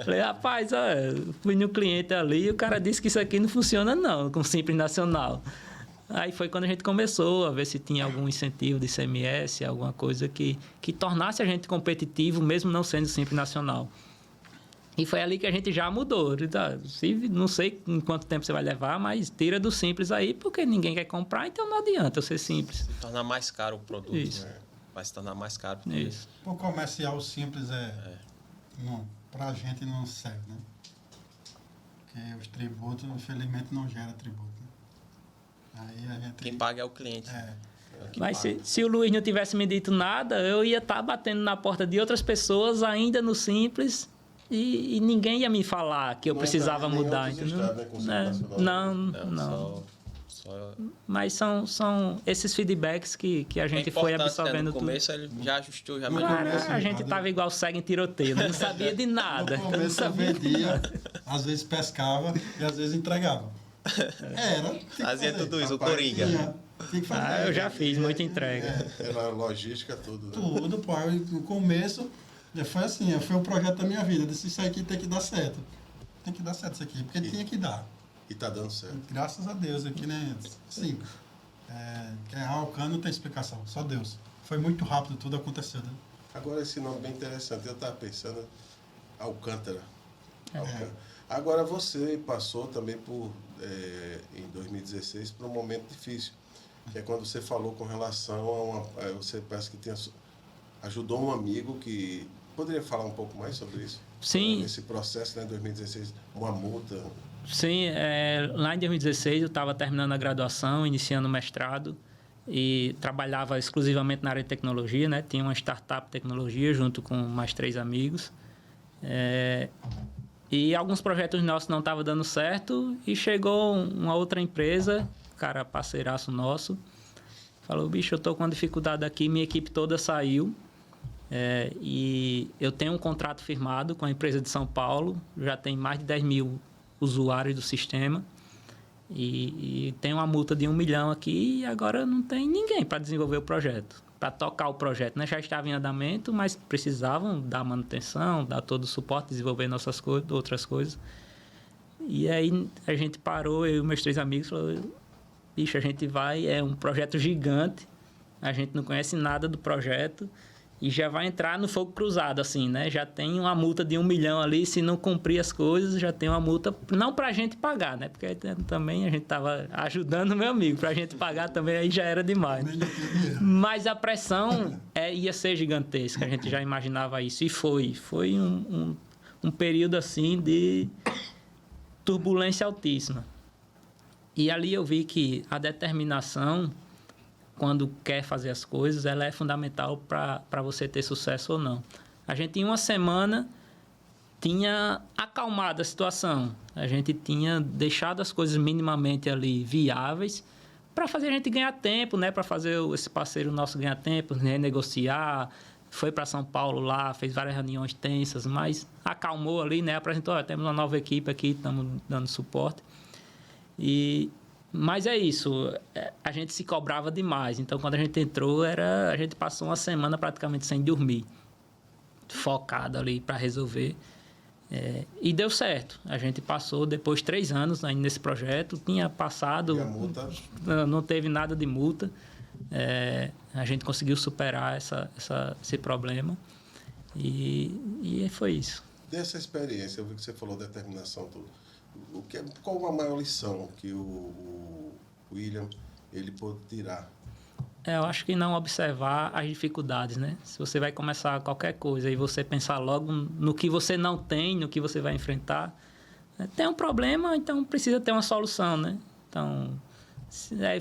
Falei, rapaz, fui no cliente ali e o cara disse que isso aqui não funciona não, com Simples Nacional. Aí foi quando a gente começou a ver se tinha algum incentivo de ICMS, alguma coisa que tornasse a gente competitivo, mesmo não sendo Simples Nacional. E foi ali que a gente já mudou. Não sei em quanto tempo você vai levar, mas tira do Simples aí, porque ninguém quer comprar, então não adianta eu ser simples. Se tornar mais caro o produto. Isso. Né? Vai se tornar mais caro. Isso. O comercial simples não, pra gente não serve, né? Porque os tributos, infelizmente, não geram tributo. Né? Aí a gente... Quem paga é o cliente. Mas se o Luiz não tivesse me dito nada, eu ia estar batendo na porta de outras pessoas, ainda no Simples, e ninguém ia me falar que eu precisava mudar. Entendeu? Não. Só... Mas são esses feedbacks que a gente foi absorvendo. No começo ele já ajustou, já melhorou. A gente estava igual cego em tiroteio, não sabia de nada. No começo eu vendia, às vezes pescava e às vezes entregava. Fazia tudo isso, o Coringa. Eu já fiz muita entrega. Era logística, tudo. Né? Tudo, pô. No começo, foi assim, foi o projeto da minha vida. Eu disse, isso aqui tem que dar certo. Tem que dar certo isso aqui, porque tinha que dar. E tá dando certo. Graças a Deus aqui, né? Sim. Alcântara não tem explicação, só Deus. Foi muito rápido, tudo aconteceu. Né? Agora esse nome é bem interessante. Eu estava pensando, Alcântara. Agora você passou também em 2016 por um momento difícil, que é quando você falou com relação a você parece que ajudou um amigo que... Poderia falar um pouco mais sobre isso? Sim. Esse processo, né, em 2016, uma multa... Sim, lá em 2016 eu estava terminando a graduação, iniciando o mestrado e trabalhava exclusivamente na área de tecnologia, né? Tinha uma startup de tecnologia junto com mais 3 amigos. E alguns projetos nossos não estavam dando certo e chegou uma outra empresa, cara parceiraço nosso, falou, bicho, eu estou com uma dificuldade aqui, minha equipe toda saiu e eu tenho um contrato firmado com a empresa de São Paulo, já tem mais de 10 mil usuários do sistema e tem uma multa de 1 milhão aqui e agora não tem ninguém para desenvolver o projeto, para tocar o projeto, né? Já estava em andamento, mas precisavam dar manutenção, dar todo o suporte, desenvolver nossas coisas, outras coisas. E aí a gente parou, eu e meus 3 amigos, falou, bicho, a gente vai, é um projeto gigante, a gente não conhece nada do projeto e já vai entrar no fogo cruzado, assim, né? Já tem uma multa de 1 milhão ali, se não cumprir as coisas, já tem uma multa, não para a gente pagar, né? Porque também a gente estava ajudando o meu amigo, para a gente pagar também aí já era demais. Mas a pressão ia ser gigantesca, a gente já imaginava isso. E foi um período, assim, de turbulência altíssima. E ali eu vi que a determinação, quando quer fazer as coisas, ela é fundamental para você ter sucesso ou não. A gente, em uma semana, tinha acalmado a situação. A gente tinha deixado as coisas minimamente ali viáveis para fazer a gente ganhar tempo, né? Para fazer esse parceiro nosso ganhar tempo, renegociar. Foi para São Paulo lá, fez várias reuniões tensas, mas acalmou ali, né? Apresentou, temos uma nova equipe aqui, estamos dando suporte. Mas é isso, a gente se cobrava demais. Então, quando a gente entrou, a gente passou uma semana praticamente sem dormir, focado ali para resolver. E deu certo. A gente passou depois 3 anos ainda nesse projeto, tinha passado, não teve nada de multa. A gente conseguiu superar esse problema e foi isso. Dessa experiência, eu vi que você falou determinação, tudo. Qual a maior lição que o William ele pode tirar? Eu acho que não observar as dificuldades, né? Se você vai começar qualquer coisa e você pensar logo no que você não tem, no que você vai enfrentar, tem um problema, então precisa ter uma solução, né? Então,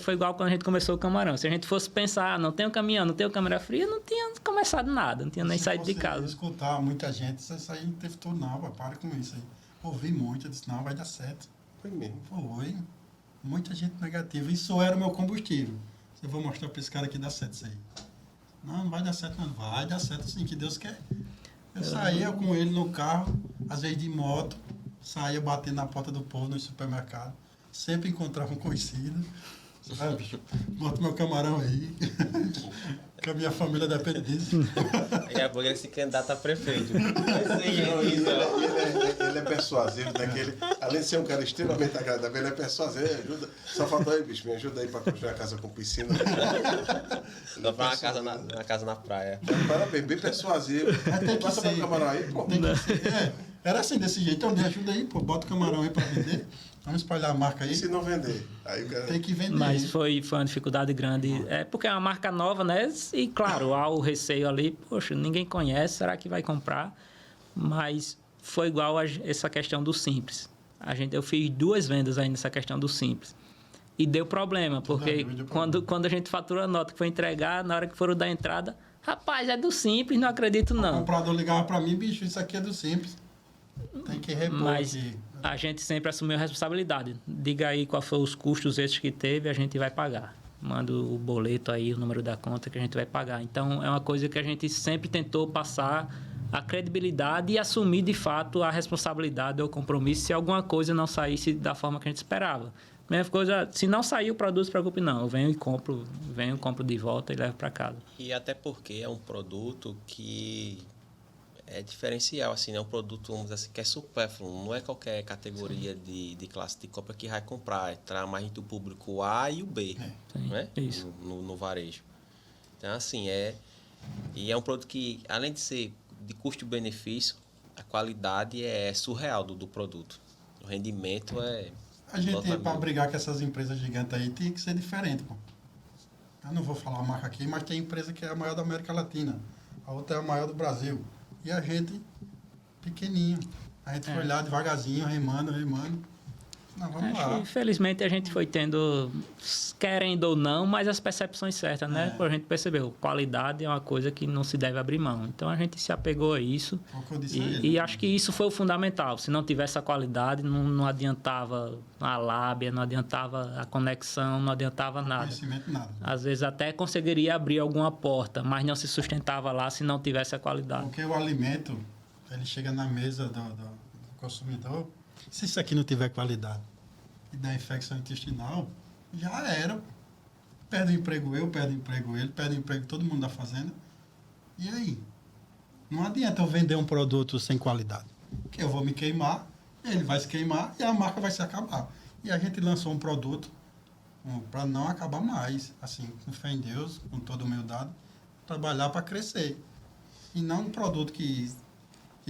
foi igual quando a gente começou o Camarão. Se a gente fosse pensar, não tenho caminhão, não tenho câmera fria, não tinha começado nada, não tinha nem saído de casa. Se escutar muita gente, isso aí não teve tudo não, para com isso aí. Ouvi muito, eu disse, não, vai dar certo. Foi mesmo. Foi. Muita gente negativa. Isso era o meu combustível. Eu vou mostrar para esse cara que dá certo isso aí. Não, não vai dar certo, não. Vai dar certo sim, que Deus quer. Eu saía com ele no carro, às vezes de moto, saía batendo na porta do povo no supermercado. Sempre encontrava um conhecido. Ah, bicho, bota meu camarão aí. Que a minha família depende disso. Daqui a pouco ele se candidata a prefeito. Ele é persuasivo daquele. Além de ser um cara extremamente agradável, ele é persuasivo. Ajuda. Só faltou aí, bicho, me ajuda aí para construir a casa com piscina. Dá pra uma casa na praia. Parabéns, bem persuasivo. Tem que Passa ser. meu camarão aí, pô. Tem que ser. Era assim, desse jeito. Então, me ajuda aí, pô. Bota o camarão aí pra vender. Vamos espalhar a marca aí. E se não vender? Aí o cara... Tem que vender. Mas foi uma dificuldade grande. É porque é uma marca nova, né? E claro, há o receio ali, poxa, ninguém conhece, será que vai comprar? Mas foi igual a essa questão do Simples. Eu fiz 2 vendas aí nessa questão do Simples. E deu problema, porque quando a gente fatura a nota que foi entregar, na hora que foram dar a entrada, rapaz, é do Simples, não acredito O não. comprador ligava pra mim, bicho, isso aqui é do Simples. Tem que repor Mas aqui. a gente sempre assumiu a responsabilidade. Diga aí qual foram os custos esses que teve, a gente vai pagar. Manda o boleto aí, o número da conta que a gente vai pagar. Então, é uma coisa que a gente sempre tentou passar a credibilidade e assumir, de fato, a responsabilidade ou o compromisso se alguma coisa não saísse da forma que a gente esperava. Mesma coisa, se não sair o produto, não se preocupe não. Eu venho, compro de volta e levo para casa. E até porque é um produto que é diferencial, assim, é um produto, vamos dizer assim, que é supérfluo. Não é qualquer categoria de classe de compra que vai comprar. Entrar mais entre o público A e o B, né? Isso. No varejo. Então, assim, e é um produto que, além de ser de custo-benefício, a qualidade é surreal do produto. O rendimento é... A gente, para brigar com essas empresas gigantes aí, tem que ser diferente, pô. Eu não vou falar a marca aqui, mas tem empresa que é a maior da América Latina. A outra é a maior do Brasil. E a gente, pequenininho. A gente foi lá devagarzinho, remando. Não, vamos lá. Infelizmente, a gente foi tendo, querendo ou não, mas as percepções certas, né? A gente percebeu, qualidade é uma coisa que não se deve abrir mão. Então, a gente se apegou a isso. É o que eu disse a ele. E acho que isso foi o fundamental. Se não tivesse a qualidade, não adiantava a lábia, não adiantava a conexão, não adiantava nada. Conhecimento, nada. Às vezes até conseguiria abrir alguma porta, mas não se sustentava lá se não tivesse a qualidade. Porque o alimento, ele chega na mesa do consumidor, se isso aqui não tiver qualidade e dá infecção intestinal, já era. Perde o emprego eu, perde o emprego ele, perde o emprego todo mundo da fazenda. E aí? Não adianta eu vender um produto sem qualidade. Porque eu vou me queimar, ele vai se queimar e a marca vai se acabar. E a gente lançou um produto para não acabar mais. Assim, com fé em Deus, com toda humildade, trabalhar para crescer. E não um produto que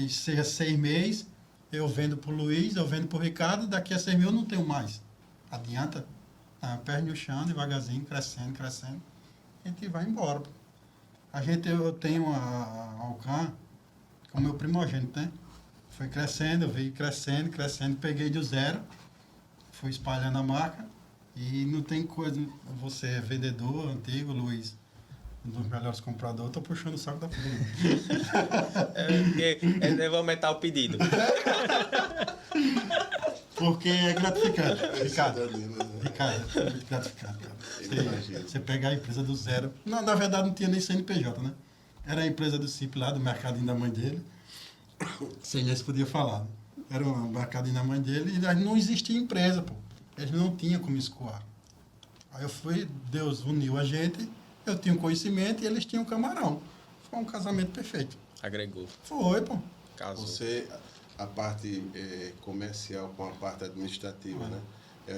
seja 6 meses, eu vendo para o Luiz, eu vendo para o Ricardo, daqui a 6 meses eu não tenho mais. Adianta? Perde no chão, devagarzinho, crescendo. A gente vai embora. Eu tenho a Alcan como meu primogênito, né? Foi crescendo, eu vi crescendo, peguei do zero, fui espalhando a marca e não tem coisa. Você é vendedor antigo, Luiz, um dos melhores compradores, estou puxando o saco da família. Eu vou aumentar o pedido. Porque é gratificante, Ricardo, é muito gratificante. Você pegar a empresa do zero. Não, na verdade, não tinha nem CNPJ, né? Era a empresa do CIP lá, do mercadinho da mãe dele. Sem eles podia falar. Né? Era um mercadinho da mãe dele e não existia empresa, pô. Eles não tinham como escoar. Aí Deus uniu a gente, eu tinha um conhecimento e eles tinham um camarão. Foi um casamento perfeito. Agregou. Foi, pô. Casou. Você, a parte comercial com a parte administrativa, né?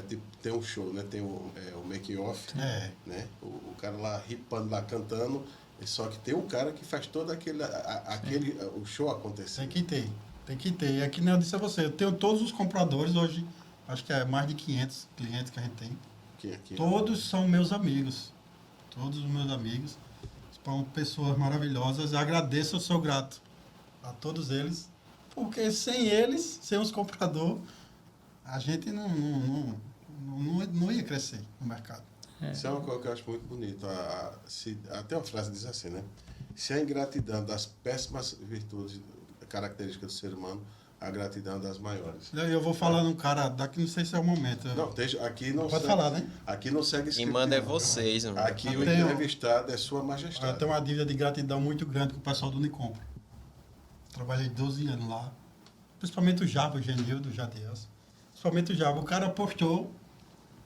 Tipo, tem um show, né? Tem o make-off, né? O cara lá ripando, lá cantando, só que tem um cara que faz todo o show acontecer. Tem que ter. E aqui, né, eu disse a você, eu tenho todos os compradores hoje, acho que é mais de 500 clientes que a gente tem. Aqui, Todos são meus amigos. Todos os meus amigos. São pessoas maravilhosas. Eu agradeço, eu sou grato a todos eles. Porque sem eles, sem os compradores, a gente não ia crescer no mercado. Isso é uma coisa que eu acho muito bonito. Até uma frase diz assim, né? Se a ingratidão das péssimas virtudes, características do ser humano, a gratidão das maiores. Eu vou falar num cara daqui, não sei se é o momento. Não, aqui não Pode segue, falar, né? Aqui não segue Quem script, manda é não. vocês, mano. Aqui o tenho- entrevistado é Sua Eu Majestade. tenho uma dívida de gratidão muito grande com o pessoal do Unicompro. Trabalhei 12 anos lá. Principalmente o Java, o Genildo, o Jadias. Principalmente o Java. O cara apostou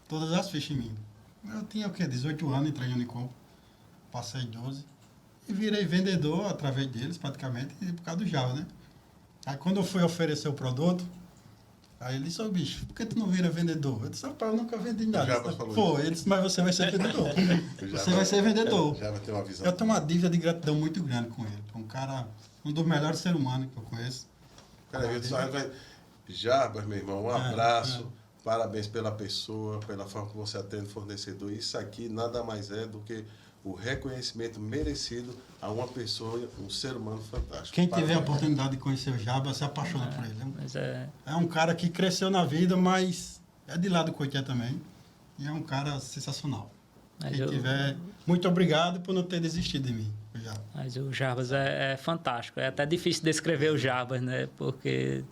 todas as fichas em mim. Eu tinha o quê? 18 anos, entrei no Unicompro. Passei 12. E virei vendedor através deles, praticamente, por causa do Java, né? Aí quando eu fui oferecer o produto, aí ele disse, ô bicho, por que tu não vira vendedor? Eu disse, rapaz, eu nunca vendi nada. Java falou Pô, isso. ele disse, mas você vai ser vendedor. O Java- Você vai ser vendedor. Já vai ter uma visão. Eu tenho uma dívida de gratidão muito grande com ele. Um cara, um dos melhores seres humanos que eu conheço. Peraí, só vai... Jarbas, meu irmão, um abraço. Parabéns pela pessoa, pela forma que você atende o fornecedor. Isso aqui nada mais é do que o reconhecimento merecido a uma pessoa, um ser humano fantástico. Quem tiver a Parabéns. oportunidade de conhecer o Jaba, se apaixona por ele. Mas é, É um cara que cresceu na vida, mas é de lá do Coité também. E é um cara sensacional. Mas Quem eu- tiver, muito obrigado por não ter desistido de mim, o Jaba. mas o Jarbas é fantástico. É até difícil descrever o Jarbas, né? Porque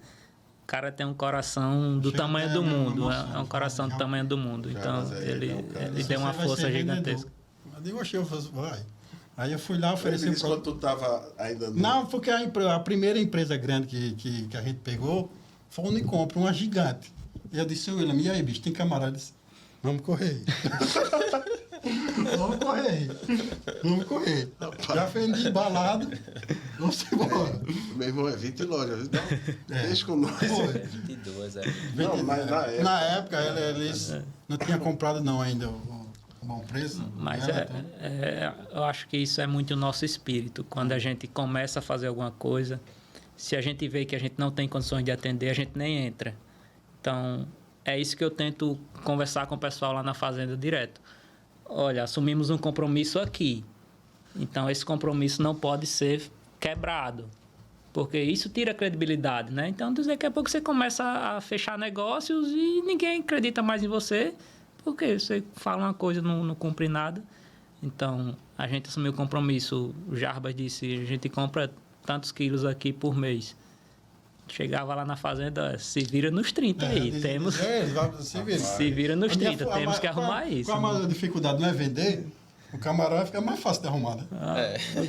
o cara tem um coração do Chega tamanho até do a minha mundo. emoção, É um coração do Jarbas. tamanho do mundo. Então, Jarbas ele é um cara- ele Você deu uma vai ser força vendedor. gigantesca. Eu digo, "Oxe, eu faço, vai." Aí eu fui lá Ele oferecer me o disse produto. quando tu estava ainda no... Não, porque a primeira empresa grande que a gente pegou foi o Unicompro, uma gigante. E eu disse, William, e aí, bicho, tem camarada? Ele disse, vamos correr. Vamos correr. Vamos correr. Já vendi embalado, vamos embora. Meu irmão, é 20 lojas. Não, É. deixa com nós. Foi. 22, é. Não, mas na época... Na época, eles não tinham comprado não ainda o bom preço. Mas né? Então, eu acho que isso é muito o nosso espírito. Quando a gente começa a fazer alguma coisa, se a gente vê que a gente não tem condições de atender, a gente nem entra. Então, é isso que eu tento conversar com o pessoal lá na fazenda direto. Olha, assumimos um compromisso aqui. Então, esse compromisso não pode ser quebrado. Porque isso tira a credibilidade, né? Então, daqui a pouco você começa a fechar negócios e ninguém acredita mais em você, porque você fala uma coisa e não cumpre nada. Então, a gente assumiu o compromisso. O Jarbas disse, a gente compra tantos quilos aqui por mês. Chegava lá na fazenda, se vira nos 30 aí. Temos... Se vira nos 30, temos que arrumar isso. Qual a maior dificuldade? Não é vender? O camarão fica mais fácil de arrumar, né?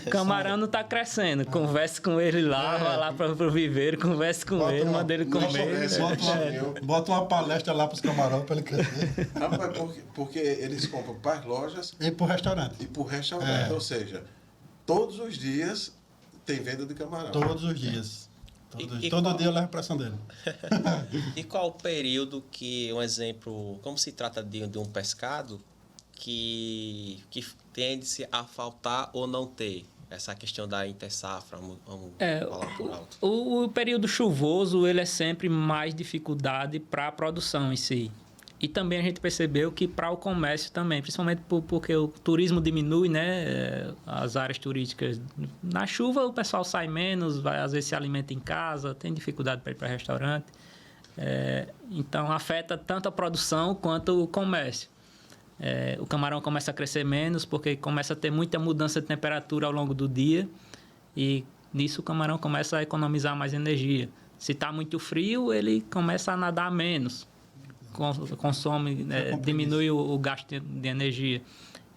O camarão não está crescendo. Converse com ele lá, vai lá para o viveiro, converse com ele, manda ele comer. conversa, Bota uma palestra lá para os camarões para ele crescer. Rapaz, porque eles compram para as lojas E para o restaurante. e para o restaurante. É. Ou seja, todos os dias tem venda de camarão. Todos os dias. E Todo qual- dia eu levo a pressão dele. E qual o período que, um exemplo, como se trata de um pescado que tende-se a faltar ou não ter? Essa questão da intersafra, vamos falar por alto. O período chuvoso, ele é sempre mais dificuldade para a produção em si. E também a gente percebeu que para o comércio também, principalmente porque o turismo diminui, né? As áreas turísticas. Na chuva o pessoal sai menos, vai às vezes se alimenta em casa, tem dificuldade para ir para restaurante. Então afeta tanto a produção quanto o comércio. O camarão começa a crescer menos porque começa a ter muita mudança de temperatura ao longo do dia e nisso o camarão começa a economizar mais energia. Se está muito frio, ele começa a nadar menos, consome, diminui o gasto de energia.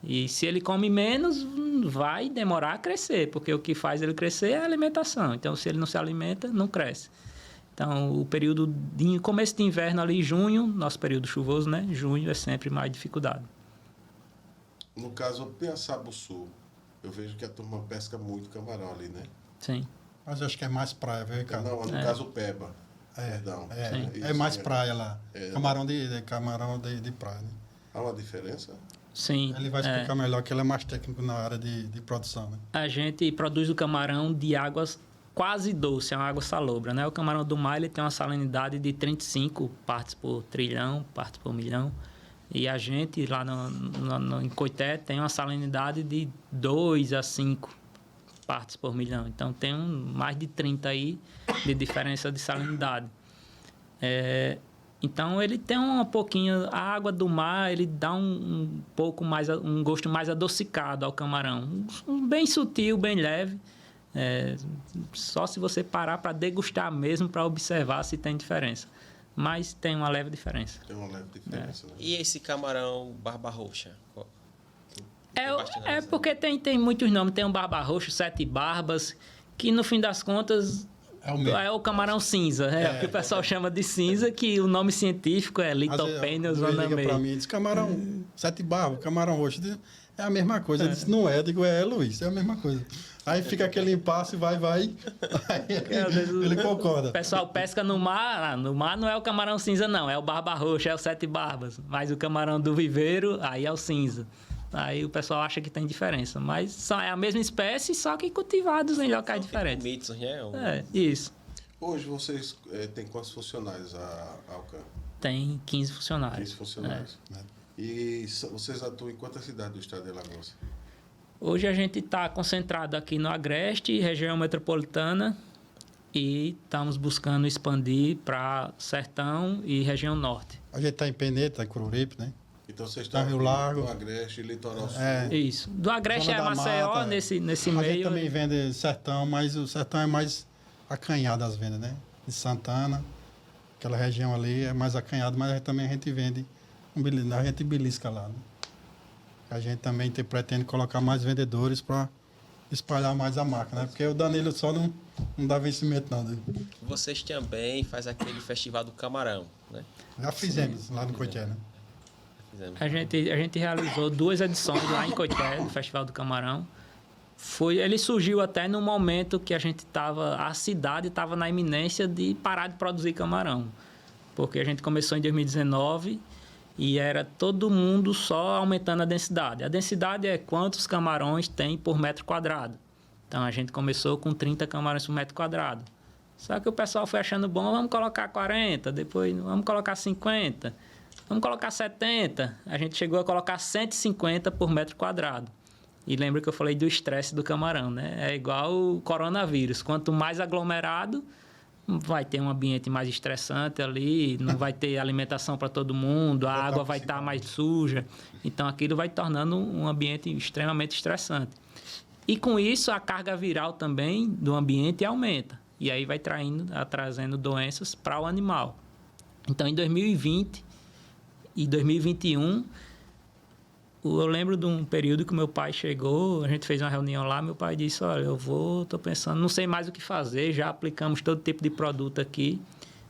E se ele come menos, vai demorar a crescer, porque o que faz ele crescer é a alimentação. Então, se ele não se alimenta, não cresce. Então, o período de começo de inverno ali, junho, nosso período chuvoso, né? Junho é sempre mais dificuldade. No caso, o Piaçabuçu, eu vejo que a turma pesca muito camarão ali, né? Sim. Mas eu acho que é mais praia, viu, Ricardo? Não, no caso, o Peba. Perdão. É Isso, mais praia lá. É. Camarão de praia, né? Há uma diferença? Sim. Ele vai explicar melhor, que ele é mais técnico na área de produção, né? A gente produz o camarão de águas quase doce, é uma água salobra, né? O camarão do mar ele tem uma salinidade de 35 partes por trilhão, partes por milhão. E a gente, lá em Coité, tem uma salinidade de 2 a 5 partes por milhão. Então, tem mais de 30 aí de diferença de salinidade. Então, ele tem um pouquinho... A água do mar, ele dá um pouco mais... Um gosto mais adocicado ao camarão. Bem sutil, bem leve. Só se você parar para degustar mesmo, para observar se tem diferença. Mas tem uma leve diferença. Tem uma leve diferença, né? E esse camarão barba roxa? É porque tem muitos nomes. Tem o barba roxa, sete barbas, que no fim das contas é o camarão cinza. O que o pessoal chama de cinza, que o nome científico é Lithopenius liga para mim, diz camarão, sete barbas, camarão roxo. É a mesma coisa. Ele disse, não é. Eu digo, Luiz, é a mesma coisa. Aí fica aquele impasse, vai. Aí ele concorda. O pessoal pesca no mar não é o camarão cinza, não. É o barba roxa, é o sete barbas. Mas o camarão do viveiro, aí é o cinza. Aí o pessoal acha que tem diferença. Mas é a mesma espécie, só que cultivados em locais diferentes. Mitos, né? Isso. Hoje vocês têm quantos funcionários a Alcan? Tem 15 funcionários. 15 funcionários. E vocês atuam em quantas cidades do estado de Alagoas? Hoje a gente está concentrado aqui no Agreste, região metropolitana, e estamos buscando expandir para Sertão e região norte. A gente está em Peneta, Cururipe, né? Então vocês estão Rio Largo, no Agreste, Litoral Sul. Isso. Do Agreste Zona é da Maceió, Mata, nesse A meio. gente também vende Sertão, mas o Sertão é mais acanhado as vendas, né? De Santana, aquela região ali é mais acanhado, mas também a gente vende, a gente belisca lá, né? A gente também pretende colocar mais vendedores para espalhar mais a marca, né? Porque o Danilo só não dá vencimento, não. Vocês também fazem aquele festival do camarão, né? Já fizemos lá no Coité, né? A gente realizou 2 edições lá em Coité, do Festival do Camarão. Ele surgiu até no momento que a cidade estava na iminência de parar de produzir camarão. Porque a gente começou em 2019 e era todo mundo só aumentando a densidade. A densidade é quantos camarões tem por metro quadrado. Então, a gente começou com 30 camarões por metro quadrado. Só que o pessoal foi achando bom, vamos colocar 40, depois vamos colocar 50, vamos colocar 70. A gente chegou a colocar 150 por metro quadrado. E lembra que eu falei do estresse do camarão, né? É igual o coronavírus. Quanto mais aglomerado, vai ter um ambiente mais estressante ali, não vai ter alimentação para todo mundo, a água vai estar mais suja. Então, aquilo vai tornando um ambiente extremamente estressante. E, com isso, a carga viral também do ambiente aumenta. E aí vai trazendo doenças para o animal. Então, em 2020 e 2021... eu lembro de um período que meu pai chegou, a gente fez uma reunião lá, meu pai disse, olha, estou pensando, não sei mais o que fazer, já aplicamos todo tipo de produto aqui,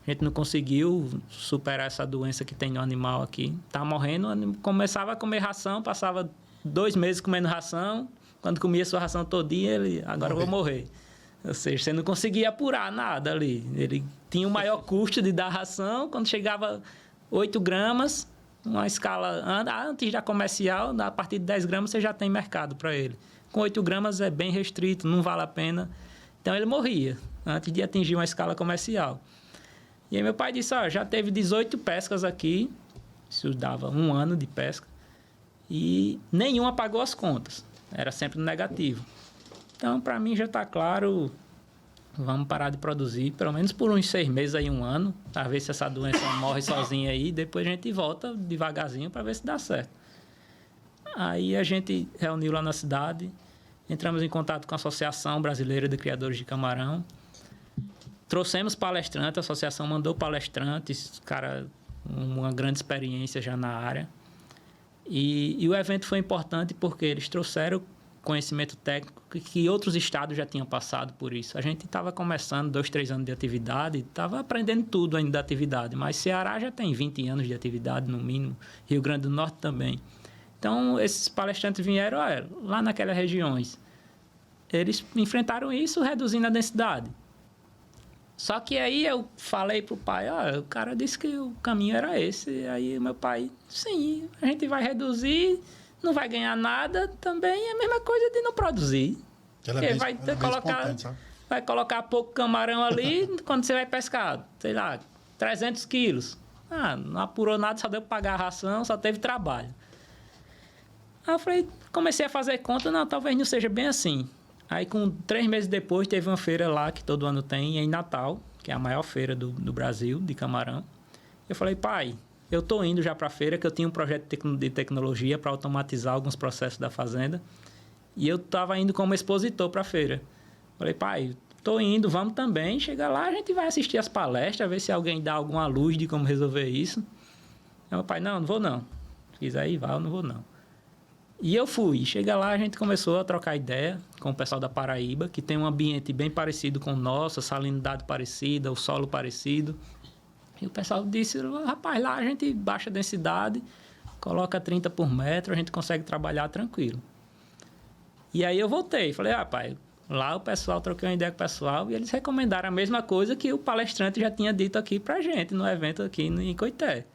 a gente não conseguiu superar essa doença que tem no animal aqui, está morrendo, começava a comer ração, passava 2 meses comendo ração, quando comia sua ração todinha, agora eu vou morrer. Ou seja, você não conseguia apurar nada ali, ele tinha o maior custo de dar ração, quando chegava 8 gramas, uma escala antes da comercial, a partir de 10 gramas você já tem mercado para ele. Com 8 gramas é bem restrito, não vale a pena. Então ele morria antes de atingir uma escala comercial. E aí meu pai disse, já teve 18 pescas aqui, isso dava 1 ano de pesca, e nenhuma pagou as contas, era sempre no negativo. Então para mim já está claro, vamos parar de produzir, pelo menos por uns 6 meses aí, 1 ano, para ver se essa doença morre sozinha aí, depois a gente volta devagarzinho para ver se dá certo. Aí a gente reuniu lá na cidade, entramos em contato com a Associação Brasileira de Criadores de Camarão, trouxemos palestrantes, a associação mandou palestrantes, uma grande experiência já na área, e o evento foi importante porque eles trouxeram conhecimento técnico que outros estados já tinham passado por isso. A gente estava começando 2, 3 anos de atividade, estava aprendendo tudo ainda da atividade, mas Ceará já tem 20 anos de atividade, no mínimo, Rio Grande do Norte também. Então, esses palestrantes vieram lá naquelas regiões. Eles enfrentaram isso reduzindo a densidade. Só que aí eu falei para o pai, o cara disse que o caminho era esse. E aí meu pai, sim, a gente vai reduzir, não vai ganhar nada, também é a mesma coisa de não produzir. Porque vai colocar pouco camarão ali, quando você vai pescar, sei lá, 300 quilos. Não apurou nada, só deu para pagar a ração, só teve trabalho. Aí eu falei, comecei a fazer conta, talvez não seja bem assim. Aí, 3 meses depois, teve uma feira lá, que todo ano tem, em Natal, que é a maior feira do Brasil, de camarão. Eu falei, pai, eu estou indo já para a feira, que eu tinha um projeto de tecnologia para automatizar alguns processos da fazenda, e eu estava indo como expositor para a feira. Falei, pai, tô indo, vamos também. Chega lá, a gente vai assistir as palestras, ver se alguém dá alguma luz de como resolver isso. Aí meu pai, não vou não. Se quiser ir, vá, eu não vou não. E eu fui. Chega lá, a gente começou a trocar ideia com o pessoal da Paraíba, que tem um ambiente bem parecido com o nosso, a salinidade parecida, o solo parecido. E o pessoal disse, rapaz, lá a gente baixa a densidade, coloca 30 por metro, a gente consegue trabalhar tranquilo. E aí eu voltei, falei, rapaz, lá o pessoal, troquei uma ideia com o pessoal e eles recomendaram a mesma coisa que o palestrante já tinha dito aqui pra gente no evento aqui em Coité.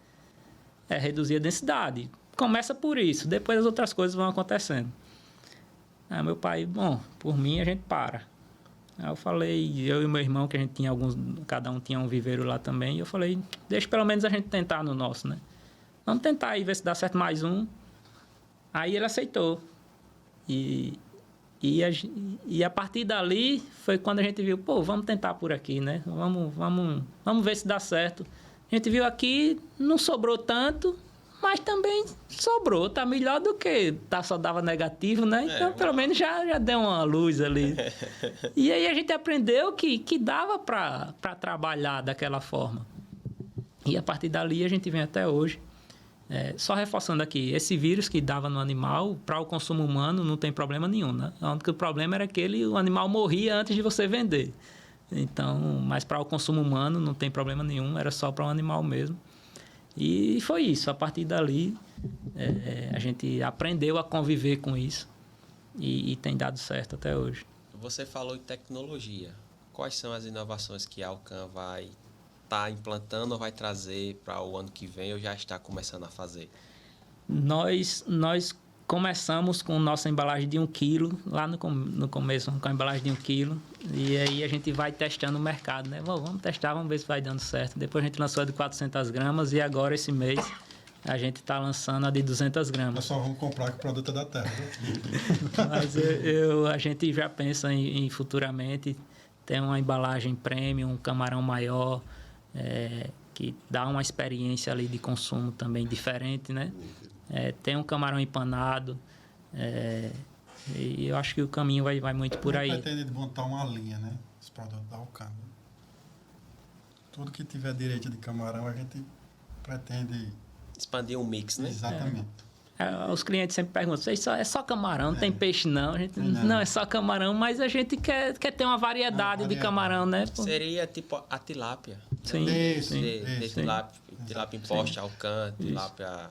É reduzir a densidade. Começa por isso, depois as outras coisas vão acontecendo. Aí meu pai, bom, por mim a gente para. Aí eu falei, eu e meu irmão, que a gente tinha cada um tinha um viveiro lá também, e eu falei, deixa pelo menos a gente tentar no nosso, né? Vamos tentar aí, ver se dá certo mais um. Aí ele aceitou. E a partir dali foi quando a gente viu, pô, vamos tentar por aqui, né? Vamos ver se dá certo. A gente viu aqui, não sobrou tanto, mas também sobrou. Tá melhor do que só dava negativo, né? Então, pelo menos já deu uma luz ali. E aí a gente aprendeu que dava para trabalhar daquela forma. E a partir dali a gente vem até hoje. Só reforçando aqui, esse vírus que dava no animal, para o consumo humano não tem problema nenhum, né? O único problema era que o animal morria antes de você vender. Então, mas para o consumo humano não tem problema nenhum, era só para o animal mesmo. E foi isso, a partir dali a gente aprendeu a conviver com isso e tem dado certo até hoje. Você falou em tecnologia. Quais são as inovações que a Alcan vai estar implantando ou vai trazer para o ano que vem ou já está começando a fazer? Nós começamos com nossa embalagem de 1 kg, lá no começo com a embalagem de 1 kg, e aí a gente vai testando o mercado, né? Vamos testar, vamos ver se vai dando certo. Depois a gente lançou a de 400 gramas e agora esse mês a gente está lançando a de 200 gramas. Nós só vamos comprar com o produto da terra. Mas a gente já pensa em futuramente ter uma embalagem premium, um camarão maior, que dá uma experiência ali de consumo também diferente, né? Tem um camarão empanado, e eu acho que o caminho vai muito por aí. Pretende montar uma linha, né? Os produtos da Alcan. Tudo que tiver direito de camarão, a gente pretende expandir um mix, né? Exatamente. Os clientes sempre perguntam, é só camarão, não tem peixe não? A gente, não, é só camarão, mas a gente quer ter uma variedade de camarão, né? Seria tipo a tilápia. Sim. Isso. Tilápia em poste, Alcan, tilápia...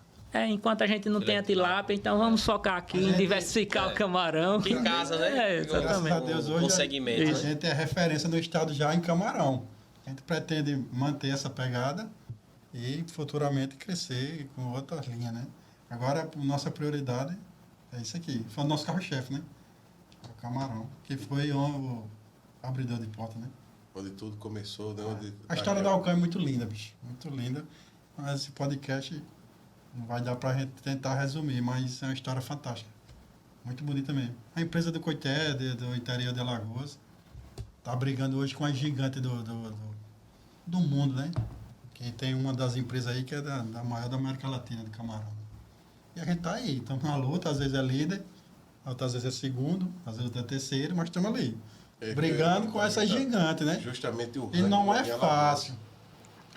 enquanto a gente não tem a tilápia, então vamos focar aqui em diversificar o camarão. Que em casa, né? Exatamente. Graças a Deus, hoje segmento, a gente é referência no estado já em camarão. A gente pretende manter essa pegada e futuramente crescer com outras linhas, né? Agora, a nossa prioridade é isso aqui. Foi o nosso carro-chefe, né? O camarão, que foi o abridor de porta, né? Onde tudo começou, né? A história da Alcan é muito linda, bicho. Muito linda. Mas esse podcast não vai dar pra gente tentar resumir, mas é uma história fantástica. Muito bonita mesmo. A empresa do Coité, do interior de Alagoas, tá brigando hoje com a gigante do mundo, né? Que tem uma das empresas aí que é da maior da América Latina de camarão. E a gente tá aí, estamos na luta, às vezes é líder, outras vezes é segundo, às vezes é terceiro, mas estamos ali. Brigando com essa gigante, né? Justamente o E não é fácil.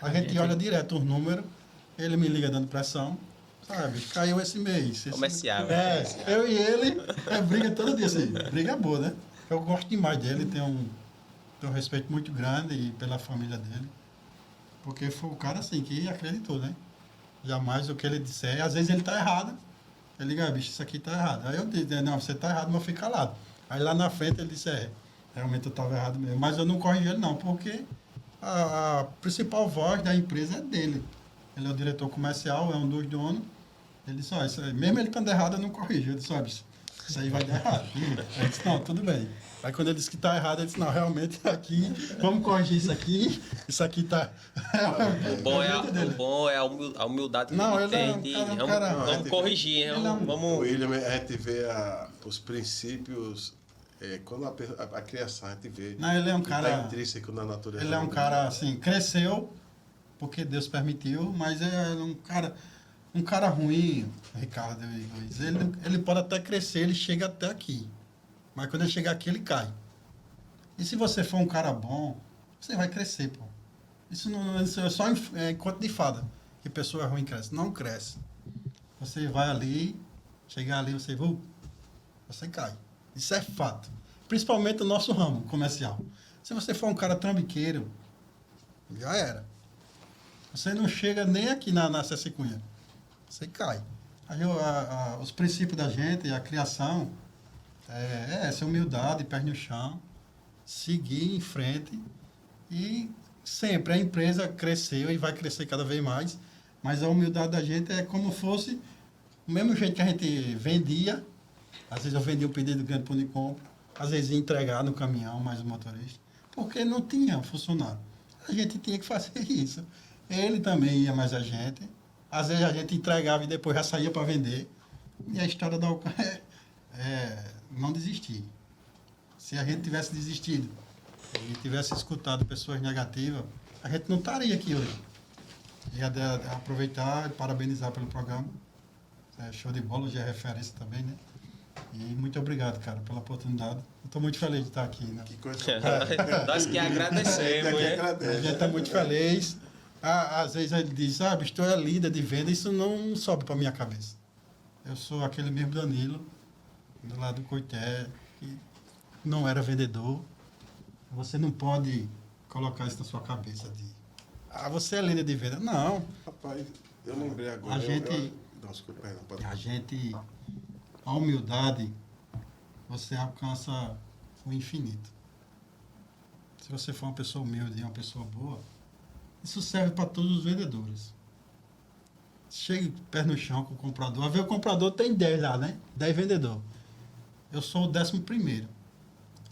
A gente olha direto os números, ele me liga dando pressão, sabe? Caiu esse mês. Comercial. Eu e ele, briga todo dia, assim. Briga boa, né? Eu gosto demais dele, tenho um respeito muito grande e pela família dele. Porque foi o cara, assim, que acreditou, né? Jamais o que ele disser. Às vezes ele tá errado. Ele liga, bicho, isso aqui tá errado. Aí eu disse, não, você tá errado, mas eu fico calado. Aí lá na frente ele disse, realmente eu estava errado mesmo. Mas eu não corrigi ele não, porque a principal voz da empresa é dele. Ele é o diretor comercial, é um dos donos. Ele disse, isso aí, mesmo ele estando errado, eu não corrijo. Eu disse, isso aí vai dar errado. Aí eu disse, não, tudo bem. Aí quando ele disse que está errado, ele disse, não, realmente aqui, vamos corrigir isso aqui está... O bom é a humildade que não, ele tem de... Vamos corrigir, vamos... William, a gente vê os princípios... quando a criação, a gente vê... Não, ele é um cara... Está intrínseco na natureza. Ele é um cara, assim, cresceu porque Deus permitiu, mas é um cara ruim, Ricardo e Luiz. Ele pode até crescer, ele chega até aqui. Mas quando ele chegar aqui, ele cai. E se você for um cara bom, você vai crescer, pô. Isso é só conto de fada, que pessoa ruim cresce. Não cresce. Você vai ali, chegar ali, você cai. Isso é fato. Principalmente no nosso ramo comercial. Se você for um cara trambiqueiro, já era. Você não chega nem aqui na César Cunha. Você cai. Aí, os princípios da gente, a criação, é essa humildade, pé no chão, seguir em frente e sempre a empresa cresceu e vai crescer cada vez mais, mas a humildade da gente é como fosse o mesmo jeito que a gente vendia. Às vezes eu vendia um pedido grande para o Unicompro, às vezes ia entregar no caminhão mais o motorista, porque não tinha funcionário. A gente tinha que fazer isso. Ele também ia mais a gente. Às vezes a gente entregava e depois já saía para vender. E a história da Alcan é não desistir. Se a gente tivesse desistido e tivesse escutado pessoas negativas, a gente não estaria aqui hoje. Ia aproveitar e parabenizar pelo programa. Show de bola, já é referência também, né? E muito obrigado, cara, pela oportunidade. Eu estou muito feliz de estar aqui, né? Que coisa. Nós que agradecemos, né? A gente está muito feliz. Às vezes ele diz, estou é líder de venda, isso não sobe para minha cabeça. Eu sou aquele mesmo Danilo, do lado do Coité, que não era vendedor. Você não pode colocar isso na sua cabeça de, você é líder de venda. Não. Rapaz, eu lembrei agora. Não, desculpa, perdão, pode... A humildade, você alcança o infinito. Se você for uma pessoa humilde e uma pessoa boa, isso serve para todos os vendedores. Chegue pé no chão com o comprador. Vai ver, o comprador tem 10 lá, né? 10 vendedores. Eu sou o 11º.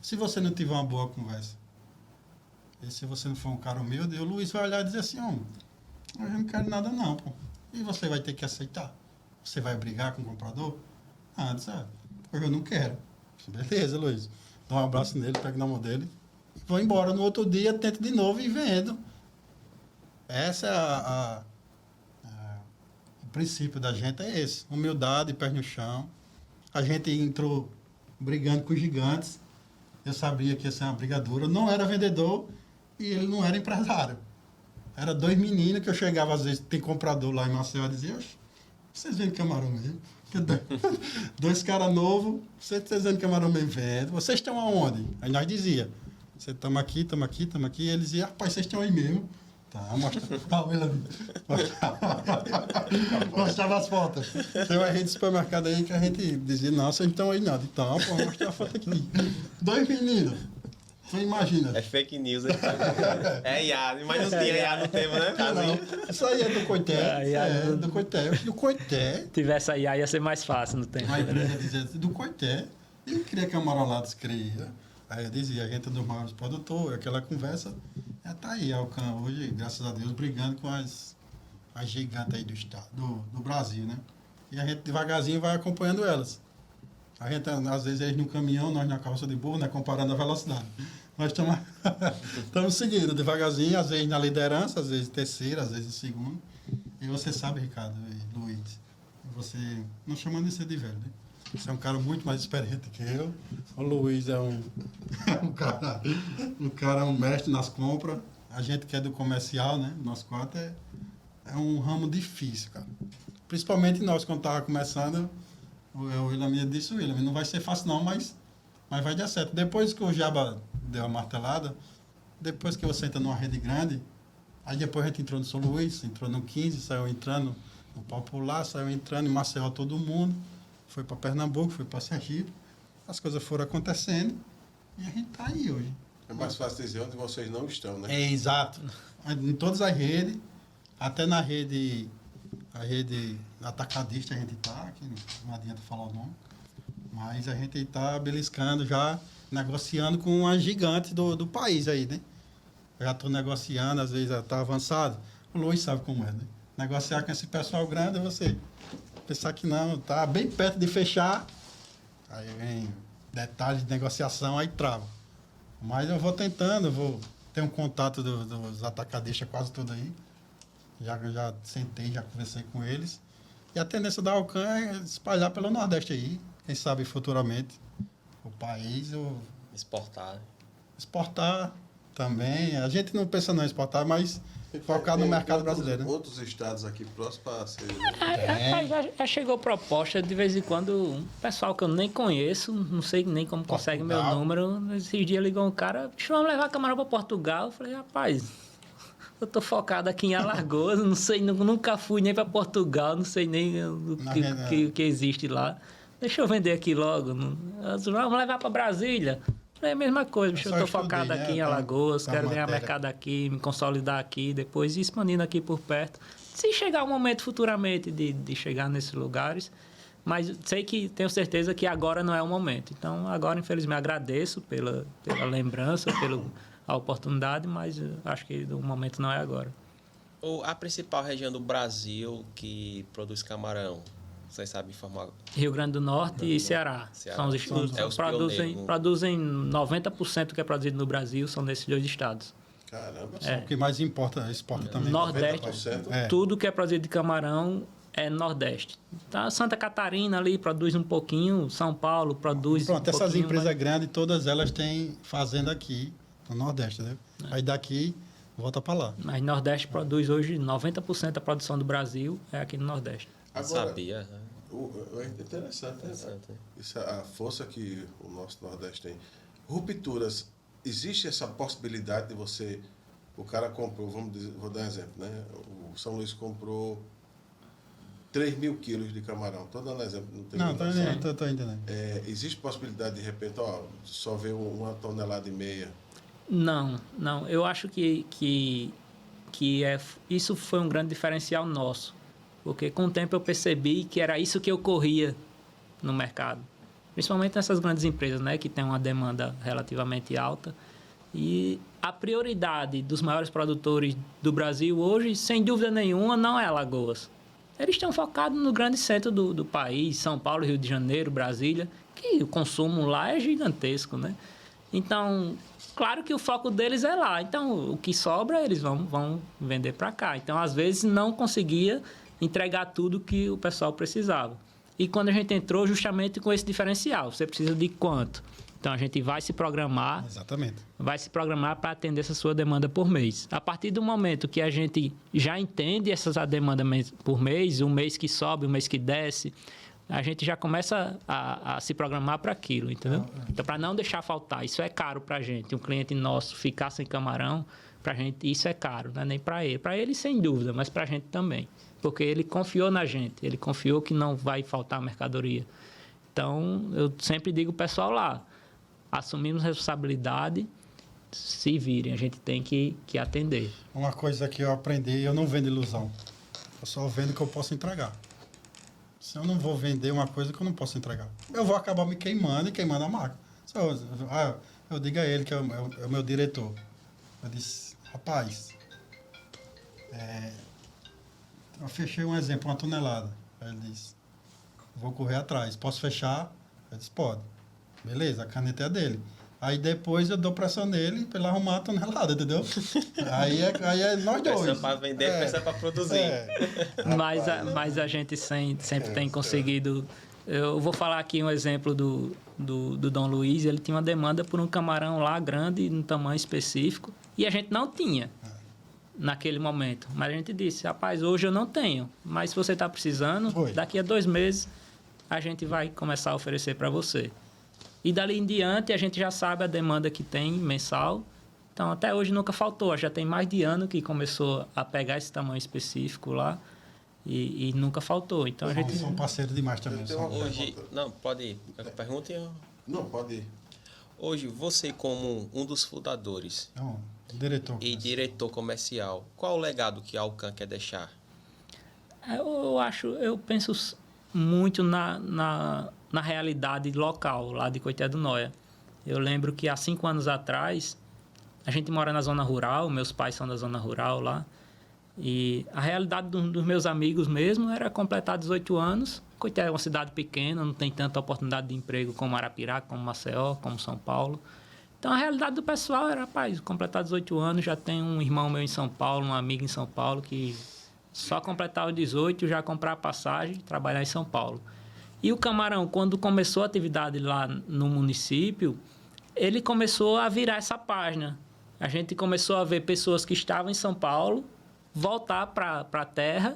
Se você não tiver uma boa conversa, e se você não for um cara humilde, o Luiz vai olhar e dizer assim, eu não quero nada não, pô. E você vai ter que aceitar. Você vai brigar com o comprador? Eu não quero. Beleza, Luiz. Dá um abraço nele, pego na mão dele. Vou embora. No outro dia, tento de novo e vendo. Essa é o princípio da gente, é esse. Humildade, pé no chão. A gente entrou brigando com os gigantes. Eu sabia que ia ser uma briga dura. Eu não era vendedor e ele não era empresário. Era 2 meninos que eu chegava, às vezes, tem comprador lá em Maceió, e dizia, vocês vendem camarão mesmo? 2 caras novos, vocês vendem camarão mesmo? Vendo. Vocês estão aonde? Aí nós dizia, estamos aqui. E eles diziam, rapaz, vocês estão aí mesmo. Tá, mostrava as fotos. Tem uma rede de supermercado aí que a gente dizia, não, vocês estão aí não. Então, vou mostrar a foto aqui. 2 meninos. Tu imagina. É fake news. É IA, mas não tinha IA no tema, né? Não, isso aí é do Coité. Do Coité. Do Coité. Tivesse a IA, ia ser mais fácil no tempo. A empresa dizia do Coité. Ele queria camarolados, queria. Aí eu dizia, a gente é dos maiores produtores, aquela conversa. Tá aí, a Alcan hoje, graças a Deus, brigando com as gigantes aí do estado, do Brasil, né? E a gente devagarzinho vai acompanhando elas. A gente, às vezes, eles no caminhão, nós na carroça de burro, né? Comparando a velocidade. Nós estamos seguindo devagarzinho, às vezes na liderança, às vezes terceira, às vezes segundo. E você sabe, Ricardo e Luiz, você, não chamando de ser de velho, né? Você é um cara muito mais experiente que eu. O Luiz é um mestre nas compras. A gente que é do comercial, né? Nós 4 é um ramo difícil, cara. Principalmente nós, quando estava começando, o William disse, William, não vai ser fácil não, mas vai dar certo. Depois que o Jaba deu a martelada, depois que você entra numa rede grande, aí depois a gente entrou no São Luís, entrou no 15, saiu entrando no Popular, saiu entrando em Maceió todo mundo. Foi para Pernambuco, foi para Sergipe. As coisas foram acontecendo e a gente está aí hoje. É mais fácil dizer onde vocês não estão, né? É, exato. Em todas as redes, até na rede atacadista a gente está, que não adianta falar o nome, mas a gente está beliscando já, negociando com as gigantes do país aí, né? Já estou negociando, às vezes está avançado. O Luiz sabe como é, né? Negociar com esse pessoal grande é você pensar que não, tá bem perto de fechar, aí vem detalhes de negociação, aí trava. Mas eu vou tentando, vou ter um contato dos atacadistas quase tudo aí. Já sentei, já conversei com eles. E a tendência da Alcan é espalhar pelo Nordeste aí. Quem sabe futuramente o país... Exportar. Exportar também. A gente não pensa não em exportar, mas focar no mercado brasileiro. Né? Outros estados aqui próximos para ser... Já chegou proposta, de vez em quando, um pessoal que eu nem conheço, não sei nem como consegue meu número. Esses dias ligou um cara, vamos levar camarão para Portugal. Eu falei, rapaz, eu tô focado aqui em Alagoas, não sei, nunca fui nem para Portugal, não sei nem o que existe lá. Deixa eu vender aqui logo. Vamos levar para Brasília. É a mesma coisa, bicho. Eu estou focado aqui em Alagoas, quero ganhar mercado aqui, me consolidar aqui, depois ir expandindo aqui por perto. Se chegar o momento futuramente de chegar nesses lugares, mas tenho certeza que agora não é o momento. Então, agora, infelizmente, agradeço pela lembrança, pela oportunidade, mas acho que o momento não é agora. A principal região do Brasil que produz camarão, vocês sabem informar? Rio Grande do Norte e Ceará. São os estados que produzem 90% do que é produzido no Brasil, são nesses dois estados. Caramba. O que mais exporta também. Nordeste, tudo que é produzido de camarão é Nordeste. Tá, Santa Catarina ali produz um pouquinho, São Paulo produz Pronto, essas empresas grandes, todas elas têm fazenda aqui no Nordeste, né? Aí daqui, volta para lá. Mas Nordeste produz hoje 90% da produção do Brasil é aqui no Nordeste. Agora, sabia. É interessante. Isso é a força que o nosso Nordeste tem. Rupturas, existe essa possibilidade de você... O cara comprou, vou dar um exemplo, né? O São Luís comprou 3 mil quilos de camarão. Estou dando exemplo. Não, estou entendendo. Existe possibilidade, de repente, só ver 1,5 tonelada? Não. Eu acho que isso foi um grande diferencial nosso. Porque com o tempo eu percebi que era isso que ocorria no mercado. Principalmente nessas grandes empresas, né, que têm uma demanda relativamente alta. E a prioridade dos maiores produtores do Brasil hoje, sem dúvida nenhuma, não é Alagoas. Eles estão focados no grande centro do país, São Paulo, Rio de Janeiro, Brasília, que o consumo lá é gigantesco, né? Então, claro que o foco deles é lá. Então, o que sobra, eles vão vender para cá. Então, às vezes, não conseguia entregar tudo que o pessoal precisava. E quando a gente entrou justamente com esse diferencial, você precisa de quanto? Então, a gente vai se programar. Exatamente. Vai se programar para atender essa sua demanda por mês. A partir do momento que a gente já entende essa demanda por mês, um mês que sobe, um mês que desce, a gente já começa a se programar para aquilo, entendeu? Então, para não deixar faltar, isso é caro para a gente. Um cliente nosso ficar sem camarão, para a gente, isso é caro, não é nem para ele. Para ele, sem dúvida, mas para a gente também. Porque ele confiou na gente, ele confiou que não vai faltar mercadoria. Então, eu sempre digo ao pessoal lá, assumimos responsabilidade, se virem, a gente tem que atender. Uma coisa que eu aprendi, eu não vendo ilusão. Eu só vendo o que eu posso entregar. Se eu não vou vender uma coisa que eu não posso entregar, eu vou acabar me queimando e queimando a marca. Eu digo a ele, que é o meu diretor. Eu disse, rapaz, eu fechei um exemplo, 1 tonelada. Aí ele disse, vou correr atrás, posso fechar? Eu disse, pode. Beleza, a caneta é dele. Aí depois eu dou pressão nele para ele arrumar 1 tonelada, entendeu? aí é nós dois. Pressão para vender, pressão para produzir. Mas a gente sempre tem conseguido... Eu vou falar aqui um exemplo do Dom Luiz. Ele tinha uma demanda por um camarão lá grande, num tamanho específico, e a gente não tinha naquele momento. Mas a gente disse, rapaz, hoje eu não tenho, mas se você está precisando, daqui a 2 meses a gente vai começar a oferecer para você. E dali em diante a gente já sabe a demanda que tem mensal. Então até hoje nunca faltou. Já tem mais de ano que começou a pegar esse tamanho específico lá e nunca faltou. Então a gente são parceiros demais também. Hoje, não, pode ir. Pergunta. Não, pode ir. Hoje você como um dos fundadores diretor comercial, qual o legado que a Alcan quer deixar? Eu penso muito na realidade local, lá de Coité do Noia. Eu lembro que há 5 anos atrás, a gente mora na zona rural, meus pais são da zona rural lá, e a realidade dos meus amigos mesmo era completar 18 anos. Coité é uma cidade pequena, não tem tanta oportunidade de emprego como Arapiraca, como Maceió, como São Paulo. Então, a realidade do pessoal era, rapaz, completar 18 anos, já tem um irmão meu em São Paulo, um amigo em São Paulo, que só completar os 18, já comprar passagem e trabalhar em São Paulo. E o camarão, quando começou a atividade lá no município, ele começou a virar essa página. A gente começou a ver pessoas que estavam em São Paulo voltar para a terra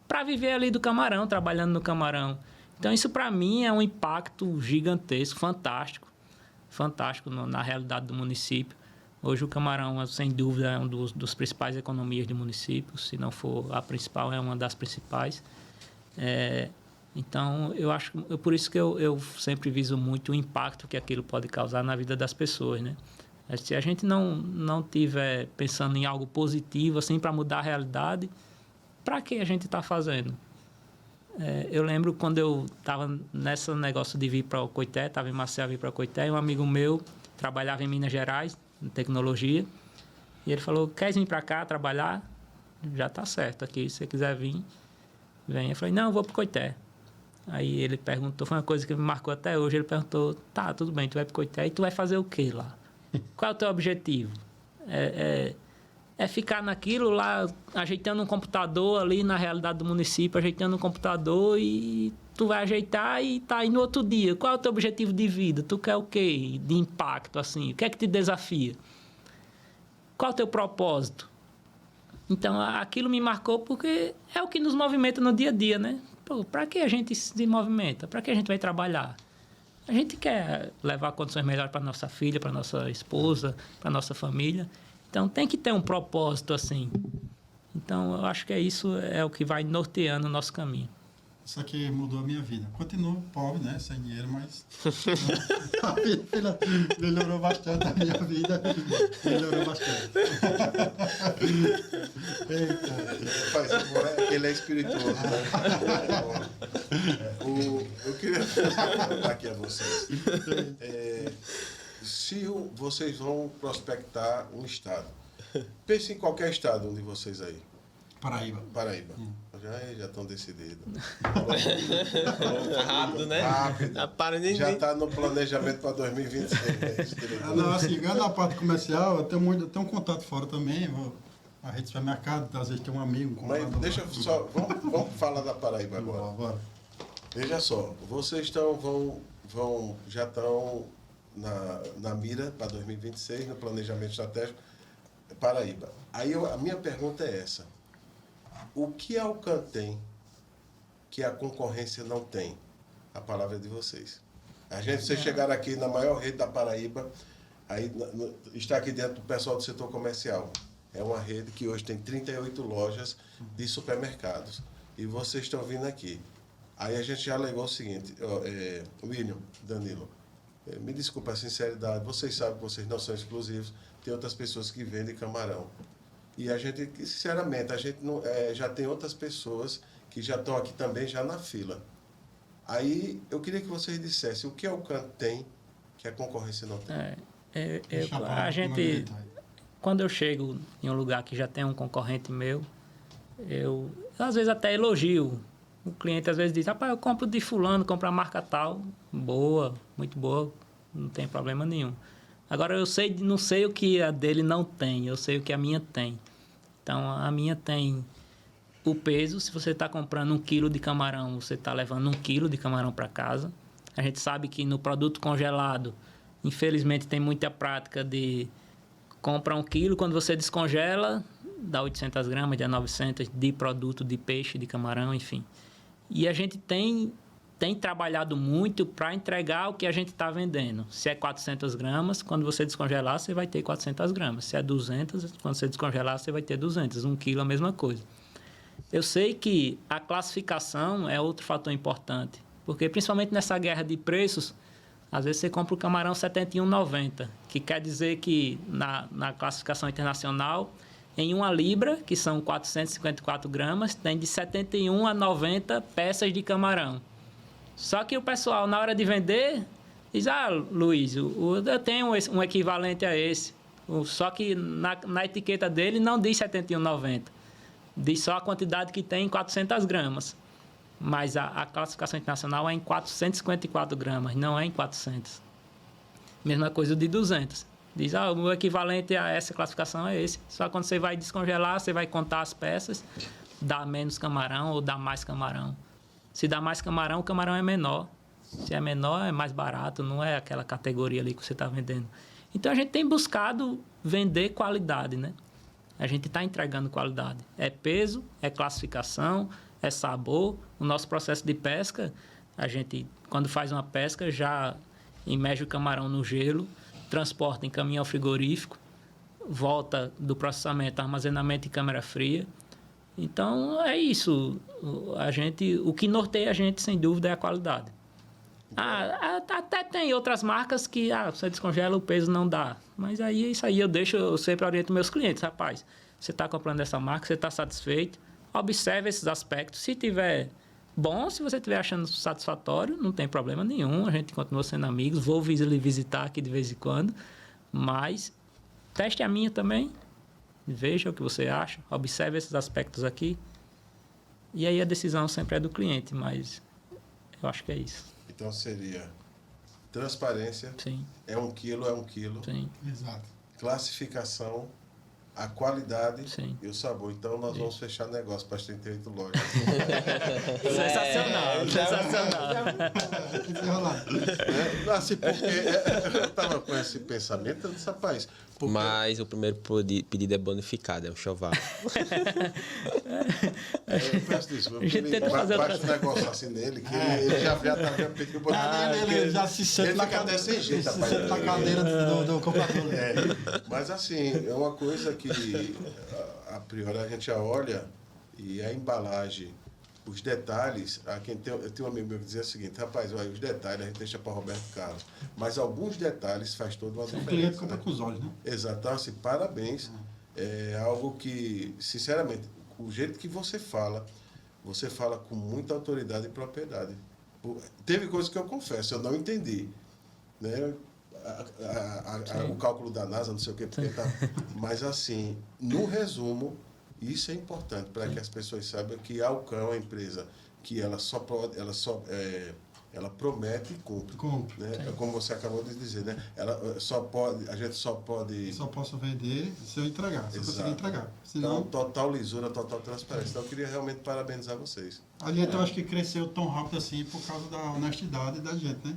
para viver ali do camarão, trabalhando no camarão. Então, isso para mim é um impacto gigantesco, fantástico na realidade do município. Hoje o camarão, sem dúvida, é um dos principais economias do município, se não for a principal, é uma das principais. Então, eu acho, por isso que eu sempre viso muito o impacto que aquilo pode causar na vida das pessoas, né? Se a gente não tiver pensando em algo positivo, assim, para mudar a realidade, para que a gente está fazendo? Eu lembro quando eu estava nesse negócio de vir para o Coité, estava em Maceió, vir para o Coité, e um amigo meu trabalhava em Minas Gerais, em tecnologia, e ele falou, quer vir para cá trabalhar? Já está certo aqui, se você quiser vir, vem. Eu falei, não, eu vou para o Coité. Aí ele perguntou, foi uma coisa que me marcou até hoje, ele perguntou, tá, tudo bem, tu vai para o Coité e tu vai fazer o quê lá? Qual é o teu objetivo? É ficar naquilo lá, ajeitando um computador ali na realidade do município, ajeitando um computador e tu vai ajeitar e tá aí no outro dia. Qual é o teu objetivo de vida? Tu quer o quê? De impacto, assim? O que é que te desafia? Qual é o teu propósito? Então, aquilo me marcou porque é o que nos movimenta no dia a dia, né? Pô, para que a gente se movimenta? Para que a gente vai trabalhar? A gente quer levar condições melhores para nossa filha, para nossa esposa, para nossa família. Então, tem que ter um propósito, assim. Então, eu acho que isso é o que vai norteando o nosso caminho. Isso aqui mudou a minha vida. Continuo pobre, né? Sem dinheiro, mas... melhorou bastante a minha vida. Melhorou bastante. Eita. Ele é espirituoso, né? Eu queria perguntar aqui a vocês. Se vocês vão prospectar um estado, pense em qualquer estado onde vocês aí. Paraíba. Já estão decididos. Rápido, né? Rápido. Já está no planejamento para 2026. Né? Não, assim, ganhando a parte comercial, eu tenho um contato fora também. A rede de supermercado, às vezes tem um amigo. Mas deixa eu só. Vamos falar da Paraíba agora. Bora. Veja só, vocês já estão na mira para 2026, no planejamento estratégico Paraíba. Aí a minha pergunta é essa. O que a Alcan tem que a concorrência não tem? A palavra é de vocês. Vocês chegaram aqui na maior rede da Paraíba, aí está aqui dentro do pessoal do setor comercial. É uma rede que hoje tem 38 lojas de supermercados. E vocês estão vindo aqui. Aí a gente já alegou o seguinte, William, Danilo, me desculpa a sinceridade, vocês sabem que vocês não são exclusivos, tem outras pessoas que vendem camarão. E a gente, sinceramente, já tem outras pessoas que já estão aqui também, já na fila. Aí eu queria que vocês dissessem o que a Alcan tem que a concorrência não tem. A gente, quando eu chego em um lugar que já tem um concorrente meu, eu às vezes até elogio. O cliente às vezes diz, rapaz, eu compro de fulano, compro a marca tal, boa, muito boa, não tem problema nenhum. Agora, não sei o que a dele não tem, eu sei o que a minha tem. Então, a minha tem o peso. Se você está comprando 1 quilo de camarão, você está levando 1 quilo de camarão para casa. A gente sabe que no produto congelado, infelizmente, tem muita prática de comprar 1 quilo, quando você descongela, dá 800 gramas, dá 900 de produto de peixe, de camarão, enfim. E a gente tem trabalhado muito para entregar o que a gente está vendendo. Se é 400 gramas, quando você descongelar, você vai ter 400 gramas. Se é 200, quando você descongelar, você vai ter 200. 1 quilo, a mesma coisa. Eu sei que a classificação é outro fator importante, porque principalmente nessa guerra de preços, às vezes você compra o camarão R$ 71,90, que quer dizer que na classificação internacional, em 1 libra, que são 454 gramas, tem de 71 a 90 peças de camarão. Só que o pessoal, na hora de vender, diz, Luiz, eu tenho um equivalente a esse. Só que na etiqueta dele não diz 71,90. Diz só a quantidade que tem em 400 gramas. Mas a classificação internacional é em 454 gramas, não é em 400. Mesma coisa de 200. Diz, o equivalente a essa classificação é esse. Só quando você vai descongelar, você vai contar as peças, dá menos camarão ou dá mais camarão. Se dá mais camarão, o camarão é menor. Se é menor, é mais barato, não é aquela categoria ali que você está vendendo. Então, a gente tem buscado vender qualidade, né? A gente está entregando qualidade. É peso, é classificação, é sabor. O nosso processo de pesca, a gente, quando faz uma pesca, já imerge o camarão no gelo, transporta em caminhão frigorífico, volta do processamento, armazenamento em câmara fria. Então, é isso. O que norteia a gente, sem dúvida, é a qualidade. Até tem outras marcas que você descongela, o peso não dá. Mas aí, isso aí eu sempre oriento meus clientes. Rapaz, você está comprando essa marca, você está satisfeito, observe esses aspectos. Se tiver bom, se você estiver achando satisfatório, não tem problema nenhum. A gente continua sendo amigos. Vou lhe visitar aqui de vez em quando. Mas teste a minha também. Veja o que você acha. Observe esses aspectos aqui. E aí a decisão sempre é do cliente, mas eu acho que é isso. Então seria transparência. Sim. É 1 quilo, é 1 quilo. Sim. Exato. Classificação, a qualidade Sim. e o sabor. Então nós vamos fechar negócio para as 38 lojas. Sensacional, sensacional. Assim, porque eu estava com esse pensamento, eu disse, rapaz. Porque... Mas o primeiro pedido é bonificado, é um choval. Eu peço desculpa. A gente tenta fazer baixa um negócio assim nele, que ele já está pedindo bonificado. Ele já se sente Ele fica até sem jeito, rapaz. na cadeira do comprador. Mas assim, é uma coisa que a priori a gente já olha e a embalagem, os detalhes, eu tenho um amigo meu que dizia o seguinte, rapaz, olha, os detalhes a gente deixa para Roberto Carlos, mas alguns detalhes faz toda uma diferença. O cliente compra com os olhos, né? Exato, então, assim, parabéns. É algo que, sinceramente, o jeito que você fala com muita autoridade e propriedade. Teve coisas que eu confesso, eu não entendi, né? O cálculo da NASA, não sei o que, porque tá. Mas assim, no resumo, isso é importante para que as pessoas saibam que a Alcão é uma empresa que ela promete e cumpre. Né? Como você acabou de dizer, né? A gente só pode. Só posso vender se eu entregar, se eu conseguir entregar. Senão... Então, total lisura, total transparência. Então, eu queria realmente parabenizar vocês. A gente, eu acho que cresceu tão rápido assim por causa da honestidade da gente, né?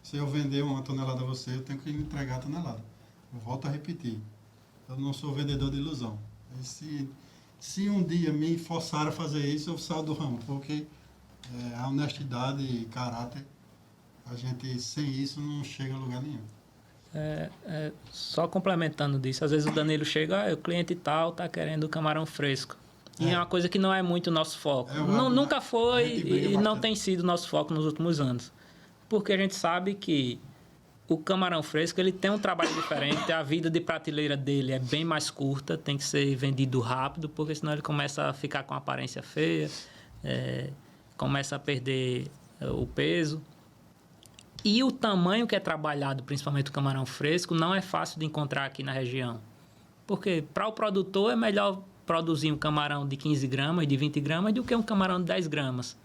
Se eu vender 1 tonelada a você, eu tenho que entregar a tonelada. Eu volto a repetir. Eu não sou vendedor de ilusão. E se um dia me forçar a fazer isso, eu saio do ramo, porque a honestidade e caráter, a gente sem isso não chega a lugar nenhum. Só complementando disso, às vezes o Danilo chega, o cliente tal está querendo camarão fresco. E é uma coisa que não é muito nosso foco. Nunca foi e não tem sido nosso foco nos últimos anos. Porque a gente sabe que o camarão fresco ele tem um trabalho diferente, a vida de prateleira dele é bem mais curta, tem que ser vendido rápido, porque senão ele começa a ficar com aparência feia, começa a perder o peso. E o tamanho que é trabalhado, principalmente o camarão fresco, não é fácil de encontrar aqui na região. Porque para o produtor é melhor produzir um camarão de 15 gramas, de 20 gramas, do que um camarão de 10 gramas.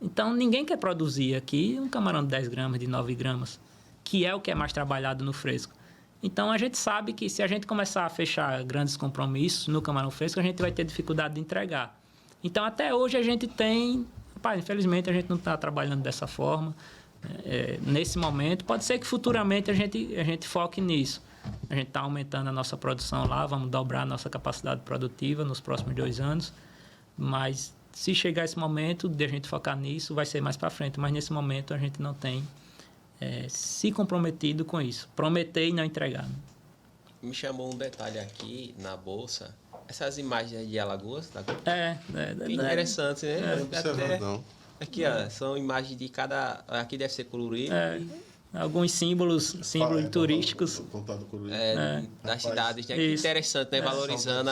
Então, ninguém quer produzir aqui um camarão de 10 gramas, de 9 gramas, que é o que é mais trabalhado no fresco. Então, a gente sabe que se a gente começar a fechar grandes compromissos no camarão fresco, a gente vai ter dificuldade de entregar. Então, até hoje a gente tem... infelizmente, a gente não está trabalhando dessa forma. Nesse momento, pode ser que futuramente a gente foque nisso. A gente está aumentando a nossa produção lá, vamos dobrar a nossa capacidade produtiva nos próximos 2 anos, mas se chegar esse momento de a gente focar nisso, vai ser mais para frente, mas nesse momento a gente não tem se comprometido com isso. Prometer e não entregar. Me chamou um detalhe aqui na bolsa, essas imagens de Alagoas, tá? Interessante, né? Aqui, ó, são imagens de cada... Aqui deve ser colorido. Alguns símbolos turísticos. Das cidades. Que é interessante, né? Valorizando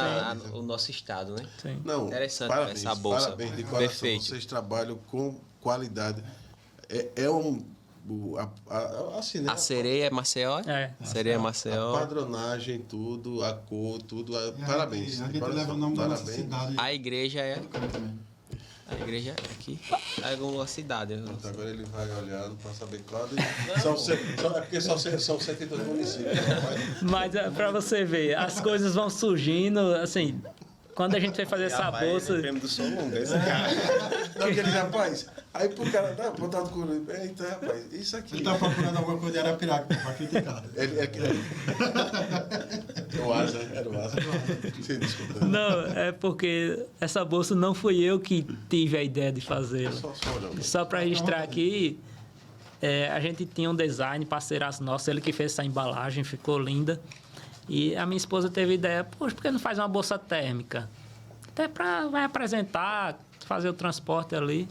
o nosso estado, né? Sim. Não, interessante parabéns, essa bolsa. Parabéns, de coração. Perfeito. Vocês trabalham com qualidade. Assim, né? A sereia é Maceió? Sereia é Maceió. A padronagem, tudo, a cor, tudo. Parabéns. A gente leva o nome da nossa cidade. A igreja é... A igreja é aqui. É uma cidade. Então, agora ele vai olhando para saber qual. Porque são 102 municípios. Mas para você ver, as coisas vão surgindo, assim... quando a gente foi fazer essa bolsa... Prêmio do Solunga, esse cara. Não, aquele rapaz. Aí pro cara, tá, botar do coro. Eita, rapaz, isso aqui. Ele tá procurando alguma coisa de Arapiraca pra criticar. Era o Asa. Sim, desculpa. Não, é porque essa bolsa não fui eu que tive a ideia de fazer. Só para registrar aqui, a gente tinha um design, parceiraço nosso, ele que fez essa embalagem, ficou linda. E a minha esposa teve a ideia, poxa, por que não faz uma bolsa térmica? Até vai apresentar, fazer o transporte ali.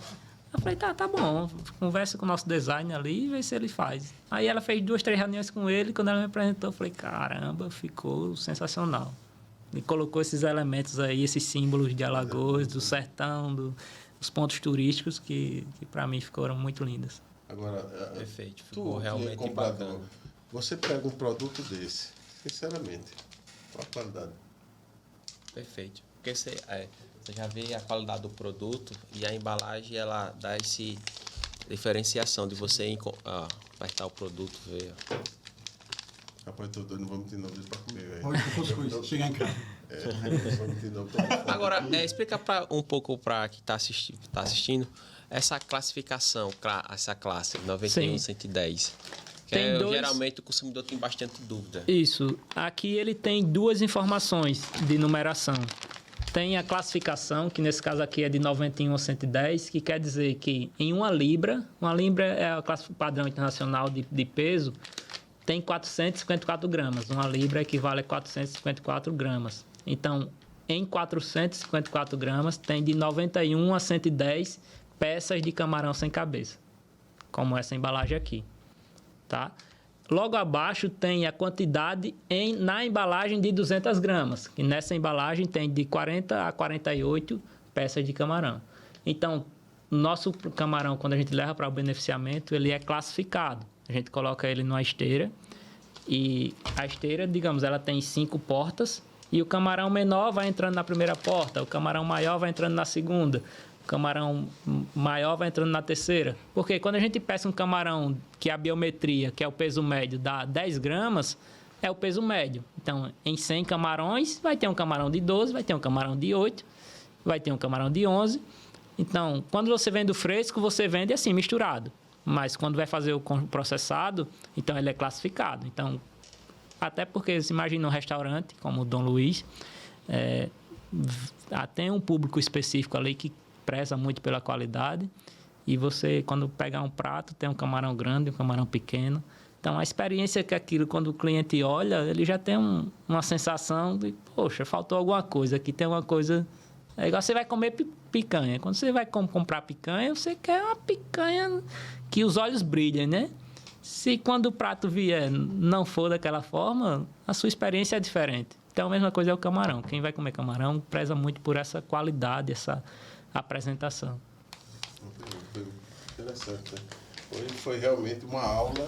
Eu falei, tá bom, conversa com o nosso designer ali e vê se ele faz. Aí ela fez 2, 3 reuniões com ele, quando ela me apresentou, eu falei, caramba, ficou sensacional. E colocou esses elementos aí, esses símbolos de Alagoas, do sertão, dos pontos turísticos, que para mim ficaram muito lindas. Agora, perfeito, ficou realmente bacana. Você pega um produto desse, sinceramente, qual a qualidade? Perfeito. Porque você já vê a qualidade do produto e a embalagem, ela dá essa diferenciação de você apertar o produto, ver. Rapaz, tô doido, não vou mentir não, deixa pra comer, velho. Hoje cuscuz, chegar em casa. Não vou mentir não, tô com fome. Agora, explica um pouco para quem está assistindo essa classificação, essa classe 91, 110. Geralmente o consumidor tem bastante dúvida. Isso. Aqui ele tem 2 informações de numeração. Tem a classificação, que nesse caso aqui é de 91 a 110, que quer dizer que em uma libra é o padrão internacional de peso, tem 454 gramas. Uma libra equivale a 454 gramas. Então, em 454 gramas, tem de 91 a 110 peças de camarão sem cabeça, como essa embalagem aqui. Tá? Logo abaixo tem a quantidade na embalagem de 200 gramas, que nessa embalagem tem de 40 a 48 peças de camarão. Então, nosso camarão, quando a gente leva para o beneficiamento, ele é classificado. A gente coloca ele numa esteira e a esteira, digamos, ela tem 5 portas e o camarão menor vai entrando na primeira porta, o camarão maior vai entrando na segunda, camarão maior vai entrando na terceira. Porque quando a gente pesca um camarão que a biometria, que é o peso médio, dá 10 gramas, é o peso médio. Então, em 100 camarões, vai ter um camarão de 12, vai ter um camarão de 8, vai ter um camarão de 11. Então, quando você vende o fresco, você vende assim, misturado. Mas quando vai fazer o processado, então ele é classificado. Então, até porque você imagina um restaurante, como o Dom Luiz, tem um público específico ali que preza muito pela qualidade, e você, quando pegar um prato, tem um camarão grande, um camarão pequeno. Então, a experiência que aquilo, quando o cliente olha, ele já tem uma sensação de, poxa, faltou alguma coisa, aqui tem uma coisa... É igual você vai comer picanha. Quando você vai comprar picanha, você quer uma picanha que os olhos brilhem, né? Se quando o prato vier não for daquela forma, a sua experiência é diferente. Então, a mesma coisa é o camarão. Quem vai comer camarão preza muito por essa qualidade, essa apresentação. Interessante, né? Hoje foi realmente uma aula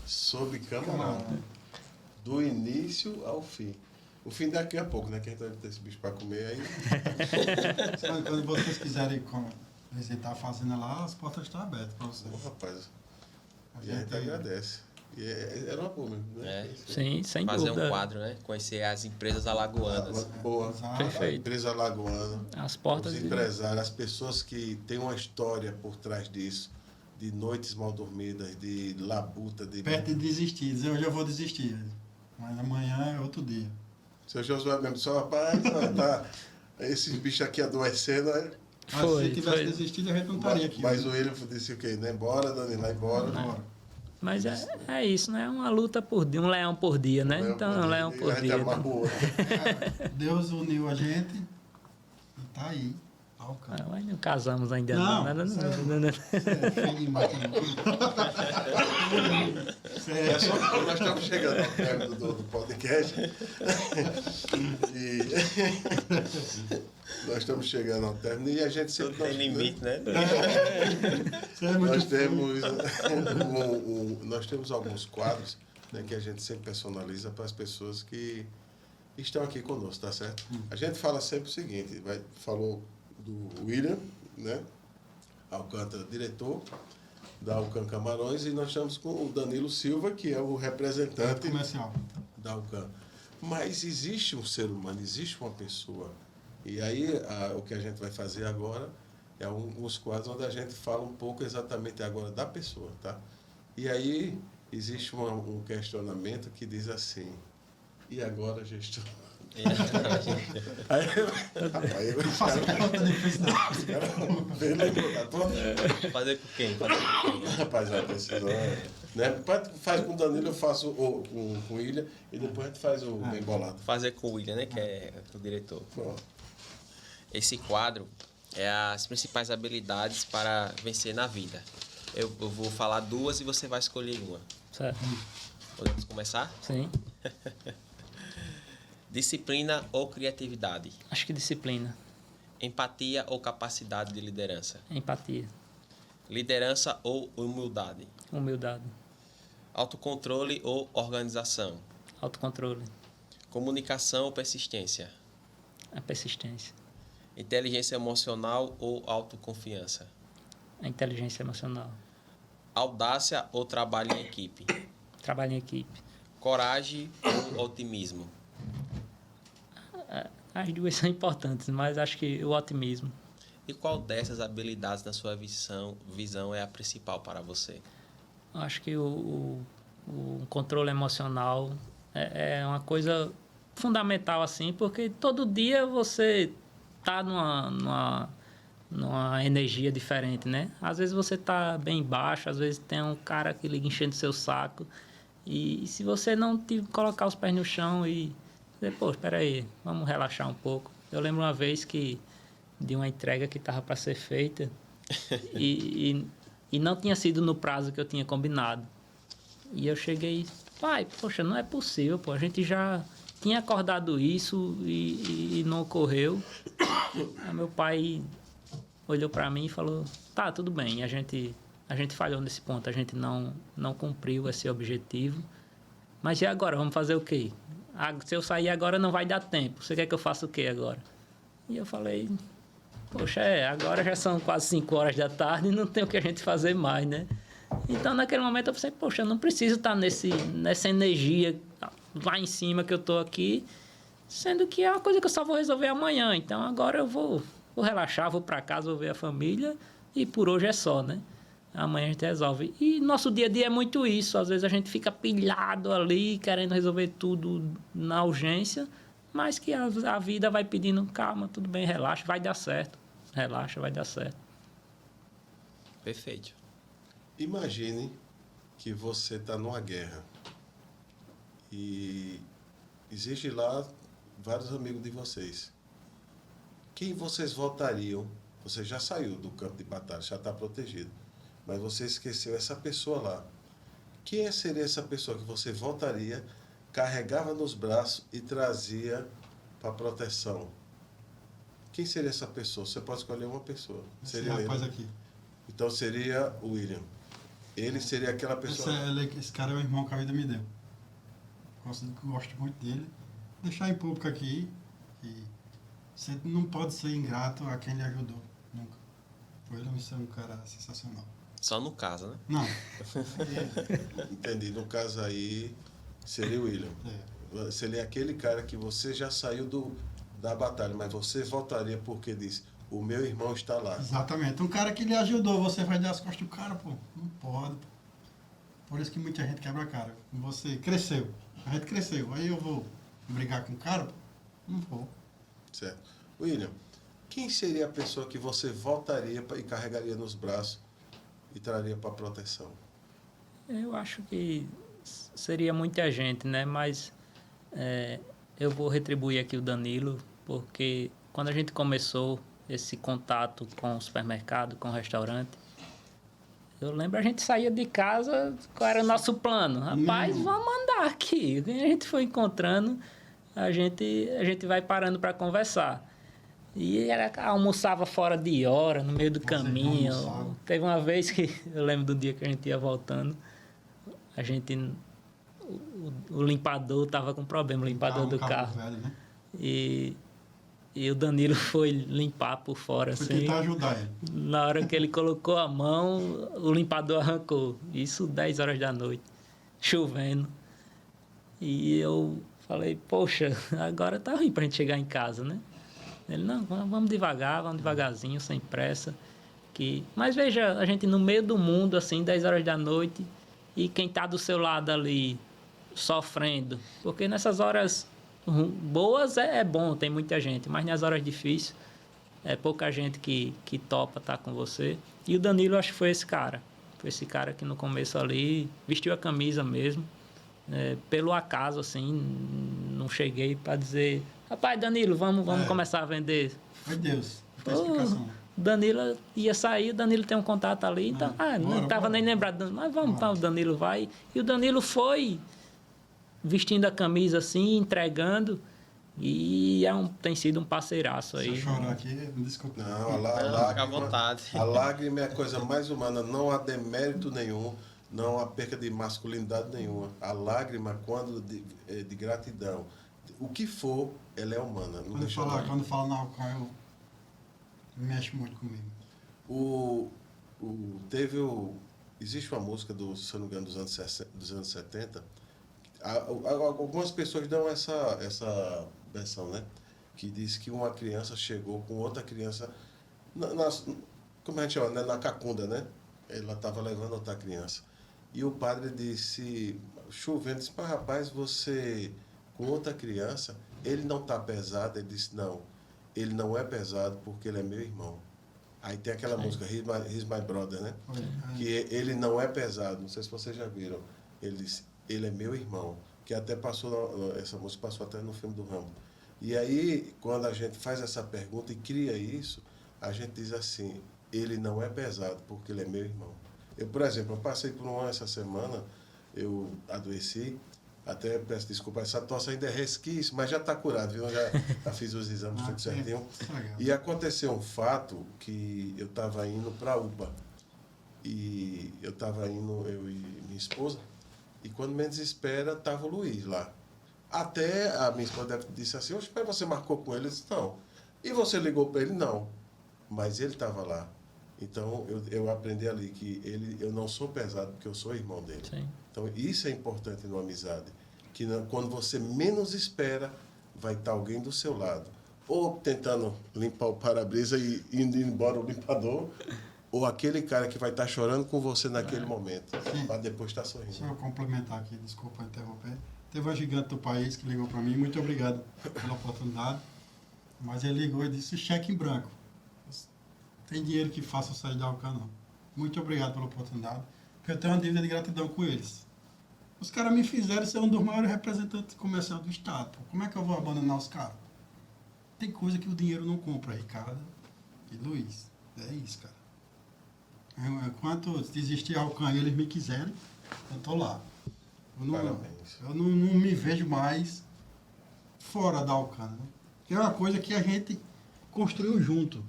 sobre camarão, do início ao fim. O fim daqui a pouco, né? Que a gente vai ter esse bicho para comer aí. Quando vocês quiserem visitar a fazenda lá, as portas estão abertas para vocês. Rapaz, e a gente agradece. E era uma boa mesmo, né? Sim, sem Fazer dúvida. um quadro, né? Conhecer as empresas alagoanas. Boa. Perfeito. A empresa alagoana. As portas os empresários, as pessoas que têm uma história por trás disso, de noites mal dormidas, de labuta, de... Perto de desistir, dizer hoje eu vou desistir. Mas amanhã é outro dia. Seu Josué mesmo, só rapaz, tá, esses bichos aqui adoecendo. Mas se tivesse desistido, a gente não estaria aqui. Mas o William disse o quê? Né? Bora, Dani, lá embora. Mas é isso, né? É uma luta por dia, um leão por dia, né? Um leão por dia. Deus uniu a gente e tá aí. Mas não casamos ainda. Não. Nós estamos chegando ao término do podcast. Nós estamos chegando ao término e a gente sempre... Tudo tem limite, né? Nós temos alguns quadros, né, que a gente sempre personaliza para as pessoas que estão aqui conosco, tá certo? A gente fala sempre o seguinte, falou do William, né? Alcântara, diretor da Alcan Camarões, e nós estamos com o Danilo Silva, que é o representante comercial da Alcan. Mas existe um ser humano, existe uma pessoa E aí, o que a gente vai fazer agora é uns quadros onde a gente fala um pouco exatamente agora da pessoa, tá? E aí, existe um questionamento que diz assim, e agora, gestor? Aí eu Faça pergunta difícil. Fazer com quem? Rapaz, a decisão né? Faz com o Danilo, eu faço com o William e depois a gente faz o bem bolado. Fazer com o William, né? Que é o diretor. Pronto. Esse quadro é as principais habilidades para vencer na vida. Eu vou falar duas e você vai escolher uma. Certo. Podemos começar? Sim. Disciplina ou criatividade? Acho que disciplina. Empatia ou capacidade de liderança? Empatia. Liderança ou humildade? Humildade. Autocontrole ou organização? Autocontrole. Comunicação ou persistência? A persistência. Inteligência emocional ou autoconfiança? A inteligência emocional. Audácia ou trabalho em equipe? Trabalho em equipe. Coragem ou otimismo? As duas são importantes, mas acho que o otimismo. E qual dessas habilidades, na sua visão é a principal para você? Acho que o controle emocional é uma coisa fundamental, assim, porque todo dia você tá numa energia diferente, né? Às vezes você tá bem baixo, às vezes tem um cara que liga enchendo seu saco. E se você não colocar os pés no chão e dizer, pô, espera aí, vamos relaxar um pouco. Eu lembro uma vez de uma entrega que estava para ser feita e não tinha sido no prazo que eu tinha combinado. E eu cheguei, pai, poxa, não é possível, pô, a gente já tinha acordado isso e não ocorreu. Aí meu pai olhou para mim e falou, tá, tudo bem, a gente falhou nesse ponto, a gente não cumpriu esse objetivo, mas e agora, vamos fazer o quê? Se eu sair agora não vai dar tempo, você quer que eu faça o quê agora? E eu falei, poxa, agora já são quase 5 horas da tarde e não tem o que a gente fazer mais, né? Então, naquele momento, eu pensei, poxa, eu não preciso estar nessa energia lá em cima que eu estou aqui, sendo que é uma coisa que eu só vou resolver amanhã. Então, agora eu vou relaxar, vou para casa, vou ver a família e por hoje é só, né? Amanhã a gente resolve. E nosso dia a dia é muito isso. Às vezes a gente fica pilhado ali, querendo resolver tudo na urgência, mas que a vida vai pedindo, calma, tudo bem, relaxa, vai dar certo. Relaxa, vai dar certo. Perfeito. Imagine que você está numa guerra e existe lá vários amigos de vocês. Quem vocês votariam? Você já saiu do campo de batalha, já está protegido, mas você esqueceu essa pessoa lá. Quem seria essa pessoa que você voltaria, carregava nos braços e trazia para proteção? Quem seria essa pessoa? Você pode escolher uma pessoa. Seria esse rapaz ele. aqui. Então seria o William. Ele seria aquela pessoa... Esse cara é o irmão que a vida me deu. Gosto muito dele. Deixar em público aqui que você não pode ser ingrato a quem lhe ajudou. Nunca. O William é um cara sensacional. Só no caso, né? Não. Entendi. No caso aí, seria o William. Seria aquele cara que você já saiu da batalha, mas você voltaria porque disse, o meu irmão está lá. Exatamente. Um cara que lhe ajudou, você vai dar as costas do cara, pô. Não pode, pô. Por isso que muita gente quebra a cara. Você cresceu. A gente cresceu. Aí eu vou brigar com o cara, pô? Não vou. Certo. William, quem seria a pessoa que você voltaria e carregaria nos braços e traria para proteção? Eu acho que seria muita gente, né? Mas eu vou retribuir aqui o Danilo, porque quando a gente começou esse contato com o supermercado, com o restaurante, eu lembro a gente saía de casa, qual era o nosso plano? Rapaz, vamos andar aqui. A gente foi encontrando, a gente vai parando para conversar. E almoçava fora de hora, no meio do caminho. Teve uma vez que, eu lembro do dia que a gente ia voltando, o limpador estava com problema, o limpador do carro. Velho, né? E o Danilo foi limpar por fora, Foi assim. tentar ajudar ele. Na hora que ele colocou a mão, o limpador arrancou. Isso 10 horas da noite, chovendo. E eu falei, poxa, agora tá ruim pra gente chegar em casa, né? Ele, não, vamos devagarzinho, sem pressa. Mas veja, a gente no meio do mundo, assim, 10 horas da noite, e quem está do seu lado ali, sofrendo. Porque nessas horas boas é bom, tem muita gente, mas nas horas difíceis, é pouca gente que topa estar com você. E o Danilo, acho que foi esse cara. Foi esse cara que no começo ali vestiu a camisa mesmo. Pelo acaso, assim, não cheguei para dizer, rapaz, Danilo, vamos começar a vender. Foi Deus. Foi a explicação. Danilo ia sair, o Danilo tem um contato ali, então, não estava nem lembrado, mas vamos, o Danilo vai. E o Danilo foi vestindo a camisa assim, entregando, e tem sido um parceiraço aí. Se eu chorar aqui, me desculpe. Não, fica à vontade. A lágrima é a coisa mais humana, não há demérito nenhum, não há perca de masculinidade nenhuma. A lágrima, quando de gratidão, o que for, ela é humana. Quando fala na Alcan, mexe muito comigo. Existe uma música se não me engano, dos anos 70. Algumas pessoas dão essa versão, né? Que diz que uma criança chegou com outra criança, como a gente chama, né? Na cacunda, né? Ela estava levando outra criança. E o padre disse, chovendo, disse, mas rapaz, você com outra criança, ele não está pesado? Ele disse, não. Ele não é pesado porque ele é meu irmão. Aí tem aquela música, He's My Brother, né? Que ele não é pesado. Não sei se vocês já viram. Ele disse, ele é meu irmão. Que até essa música passou até no filme do Rambo. E aí, quando a gente faz essa pergunta e cria isso, a gente diz assim, ele não é pesado porque ele é meu irmão. Eu, por exemplo, eu passei por essa semana, eu adoeci, até peço desculpa, essa tosse ainda é resquício, mas já está curado, viu? Já fiz os exames tudo certinho. E aconteceu um fato que eu estava indo para a UPA. E eu estava indo, eu e minha esposa, e quando menos espera, estava o Luiz lá. Até a minha esposa disse assim, oxe, mas você marcou com ele? Eu disse, não. E você ligou para ele? Não. Mas ele estava lá. Então, eu aprendi ali que eu não sou pesado porque eu sou irmão dele. Sim. Então, isso é importante numa amizade. Que quando você menos espera, vai estar alguém do seu lado. Ou tentando limpar o para-brisa e indo embora o limpador, ou aquele cara que vai estar chorando com você naquele momento, para depois estar sorrindo. Deixa eu complementar aqui, desculpa interromper. Teve uma gigante do país que ligou para mim, muito obrigado pela oportunidade, mas ele ligou e disse, cheque em branco. Tem dinheiro que faça eu sair da Alcan, não. Muito obrigado pela oportunidade, porque eu tenho uma dívida de gratidão com eles. Os caras me fizeram ser um dos maiores representantes comerciais do Estado. Pô. Como é que eu vou abandonar os caras? Tem coisa que o dinheiro não compra, Ricardo e Luiz. É isso, cara. Enquanto existir Alcan e eles me quiserem, eu tô lá. Eu não me vejo mais fora da Alcan. Né? Que é uma coisa que a gente construiu junto.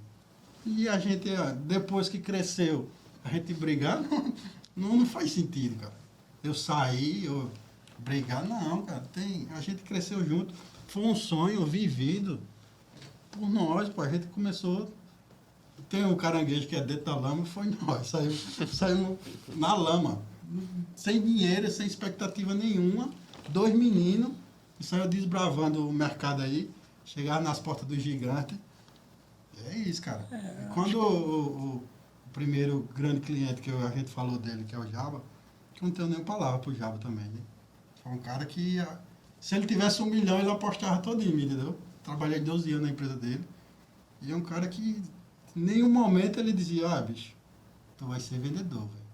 E a gente, depois que cresceu, a gente brigar, não faz sentido, cara. Eu saí, eu brigar, não, cara. A gente cresceu junto. Foi um sonho vivido por nós, pô. A gente começou. Tem um caranguejo que é dentro da lama, foi nós. Saímos na lama. Sem dinheiro, sem expectativa nenhuma. 2 meninos. E saiu desbravando o mercado aí. Chegaram nas portas do gigante. É isso, cara. Quando o primeiro grande cliente que a gente falou dele, que é o Jaba, que eu não tenho nem palavra pro Jaba também, né? Foi um cara que, se ele tivesse 1 milhão, ele apostava todo em mim, entendeu? Trabalhei 12 anos na empresa dele. E é um cara que, em nenhum momento, ele dizia, bicho, tu vai ser vendedor, velho.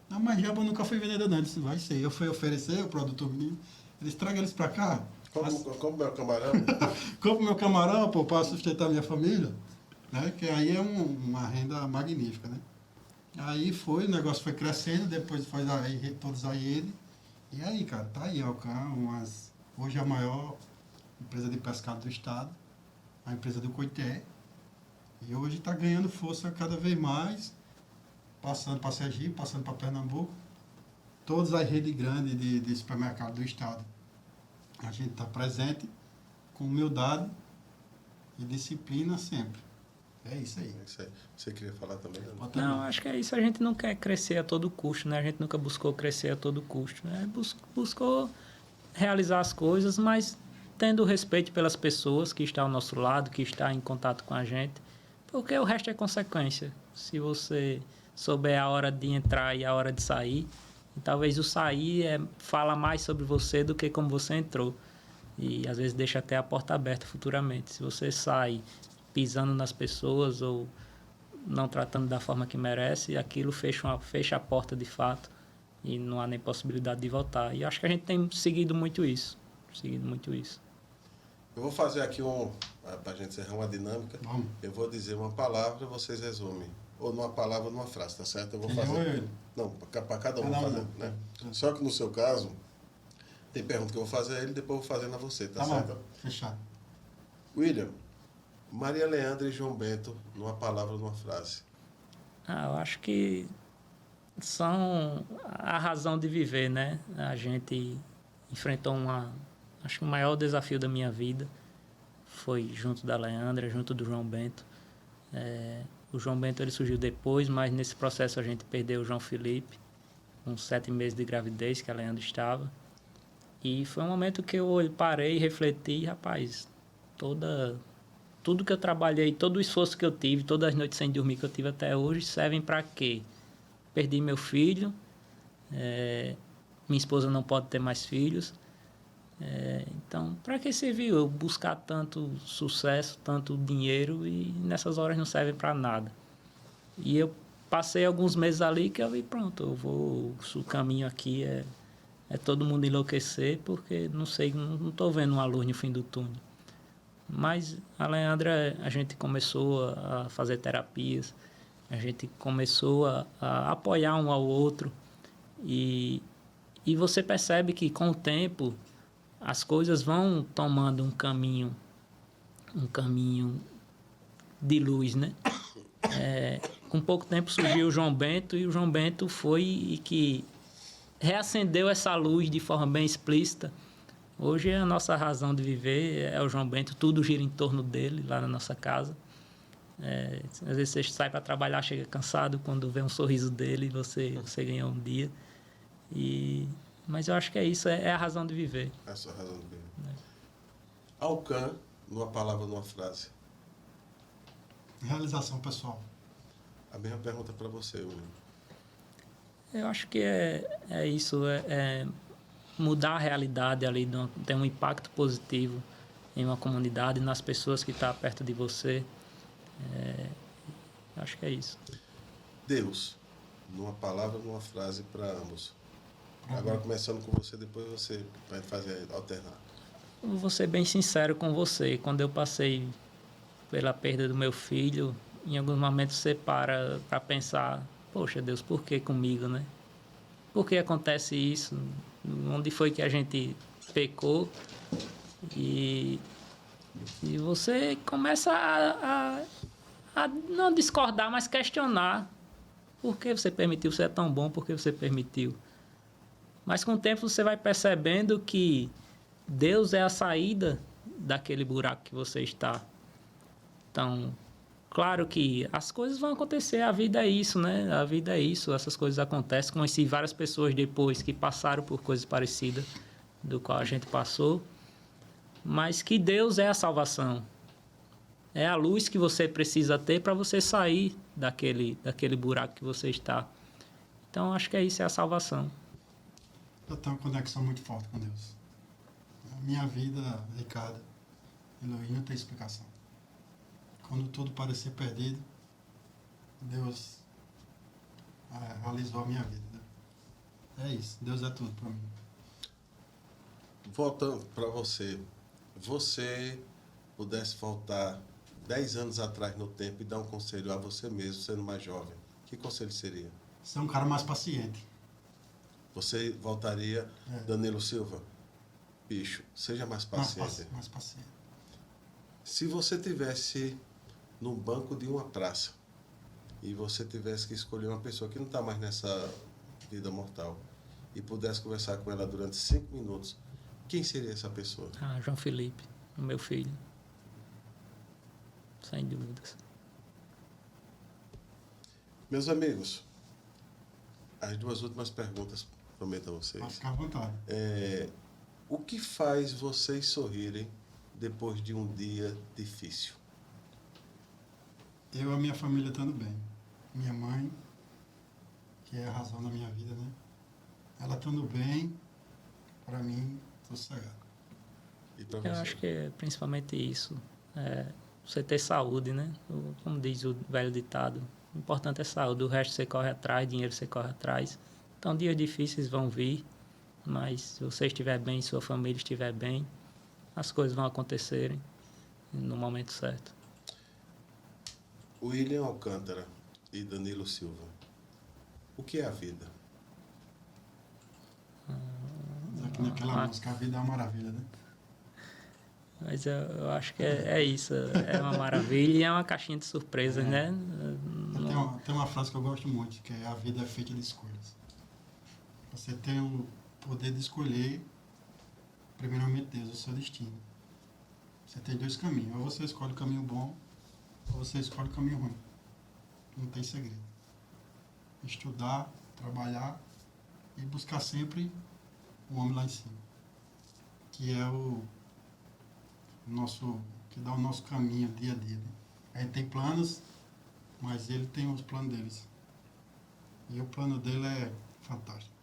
Não, mas Jaba nunca foi vendedor, não. Ele disse, vai ser. Eu fui oferecer o produto ao menino. Ele disse, traga eles pra cá. Como meu camarão? Compro meu camarão, pô, para sustentar minha família. Né? Que aí é uma renda magnífica, né? Aí o negócio foi crescendo, depois foi todos aí ele. E aí, cara, tá aí, Alcan, hoje é a maior empresa de pescado do estado, a empresa do Coité. E hoje está ganhando força cada vez mais, passando para Sergipe, passando para Pernambuco. Todas as redes grandes de supermercado do estado. A gente está presente, com humildade e disciplina sempre. É isso aí. É isso aí. Você queria falar também? Não, acho que é isso. A gente não quer crescer a todo custo, né? A gente nunca buscou crescer a todo custo, né? Buscou realizar as coisas, mas tendo respeito pelas pessoas que estão ao nosso lado, que estão em contato com a gente, porque o resto é consequência. Se você souber a hora de entrar e a hora de sair, talvez o sair fala mais sobre você do que como você entrou. E às vezes deixa até a porta aberta futuramente. Se você sai pisando nas pessoas ou não tratando da forma que merece, aquilo fecha a porta de fato e não há nem possibilidade de voltar. E acho que a gente tem seguido muito isso. Eu vou fazer aqui para a gente encerrar uma dinâmica. Vamos. Eu vou dizer uma palavra, vocês resumem. Ou numa palavra ou numa frase, tá certo? Eu vou fazer. Não, para cada um fazer, né? Só que no seu caso, tem pergunta que eu vou fazer a ele, depois eu vou fazendo a você, tá certo? Bom. Fechado. William, Maria Leandra e João Bento, numa palavra ou numa frase. Eu acho que são a razão de viver, né? A gente enfrentou acho que o maior desafio da minha vida foi junto da Leandra, junto do João Bento. O João Bento ele surgiu depois, mas nesse processo a gente perdeu o João Felipe, com 7 meses de gravidez que a Leandra estava. E foi um momento que eu parei e refleti, rapaz, tudo que eu trabalhei, todo o esforço que eu tive, todas as noites sem dormir que eu tive até hoje, servem para quê? Perdi meu filho, minha esposa não pode ter mais filhos. Então, para que serviu eu buscar tanto sucesso, tanto dinheiro e nessas horas não servem para nada? E eu passei alguns meses ali que eu vi, pronto, o caminho aqui é todo mundo enlouquecer porque não estou vendo uma luz no fim do túnel. Mas a Leandra, a gente começou a fazer terapias, a gente começou a apoiar um ao outro e você percebe que com o tempo as coisas vão tomando um caminho de luz, né? Com pouco tempo surgiu o João Bento e o João Bento foi e que reacendeu essa luz de forma bem explícita. Hoje a nossa razão de viver é o João Bento, tudo gira em torno dele lá na nossa casa. Às vezes você sai para trabalhar, chega cansado, quando vê um sorriso dele você ganhou um dia. Mas eu acho que é isso, é a razão de viver. É a sua razão de viver. Alcan, numa palavra, numa frase. Realização pessoal. A mesma pergunta para você, William. Eu acho que é isso, mudar a realidade ali, ter um impacto positivo em uma comunidade, nas pessoas que estão perto de você. Acho que é isso. Deus, numa palavra, numa frase para ambos. Agora começando com você, depois você vai fazer alternar. Eu vou ser bem sincero com você. Quando eu passei pela perda do meu filho, em alguns momentos você para pensar, poxa Deus, por que comigo, né? Por que acontece isso? Onde foi que a gente pecou? E você começa a não discordar, mas questionar. Por que você permitiu? Você é tão bom, por que você permitiu? Mas com o tempo você vai percebendo que Deus é a saída daquele buraco que você está. Então, claro que as coisas vão acontecer, a vida é isso, né? A vida é isso, essas coisas acontecem. Conheci várias pessoas depois que passaram por coisas parecidas do qual a gente passou. Mas que Deus é a salvação. É a luz que você precisa ter para você sair daquele buraco que você está. Então, acho que é isso, é a salvação. Eu tenho uma conexão muito forte com Deus. A minha vida, Ricardo, Elohim, não tem explicação. Quando tudo parecia perdido, Deus realizou a minha vida. É isso, Deus é tudo para mim. Voltando para você, você pudesse voltar 10 anos atrás no tempo e dar um conselho a você mesmo, sendo mais jovem, que conselho seria? Ser um cara mais paciente. Você voltaria, Danilo Silva, bicho, seja mais paciente. Mais paciente. Se você tivesse no banco de uma praça e você tivesse que escolher uma pessoa que não está mais nessa vida mortal e pudesse conversar com ela durante 5 minutos, quem seria essa pessoa? João Felipe, o meu filho. Sem dúvidas. Meus amigos, as 2 últimas perguntas prometo a vocês. Pode ficar à vontade. O que faz vocês sorrirem depois de um dia difícil? Eu e a minha família estando bem. Minha mãe, que é a razão da minha vida, né? Ela estando bem, para mim, estou sossegado. E para Eu você? acho que é principalmente isso. Você ter saúde, né? Como diz o velho ditado, o importante é saúde, o resto você corre atrás, dinheiro você corre atrás. Então, dias difíceis vão vir, mas se você estiver bem, sua família estiver bem, as coisas vão acontecerem no momento certo. William Alcântara e Danilo Silva. O que é a vida? Aqui naquela música, a vida é uma maravilha, né? Mas eu acho que é isso. É uma maravilha e é uma caixinha de surpresas, né? Tem uma frase que eu gosto muito, que é: a vida é feita de escolhas. Você tem o poder de escolher, primeiramente Deus, o seu destino. Você tem dois caminhos. Ou você escolhe o caminho bom, ou você escolhe o caminho ruim. Não tem segredo. Estudar, trabalhar e buscar sempre o homem lá em cima. Que é o nosso, que dá o nosso caminho dia a dia. Né? A gente tem planos, mas ele tem os planos deles. E o plano dele é fantástico.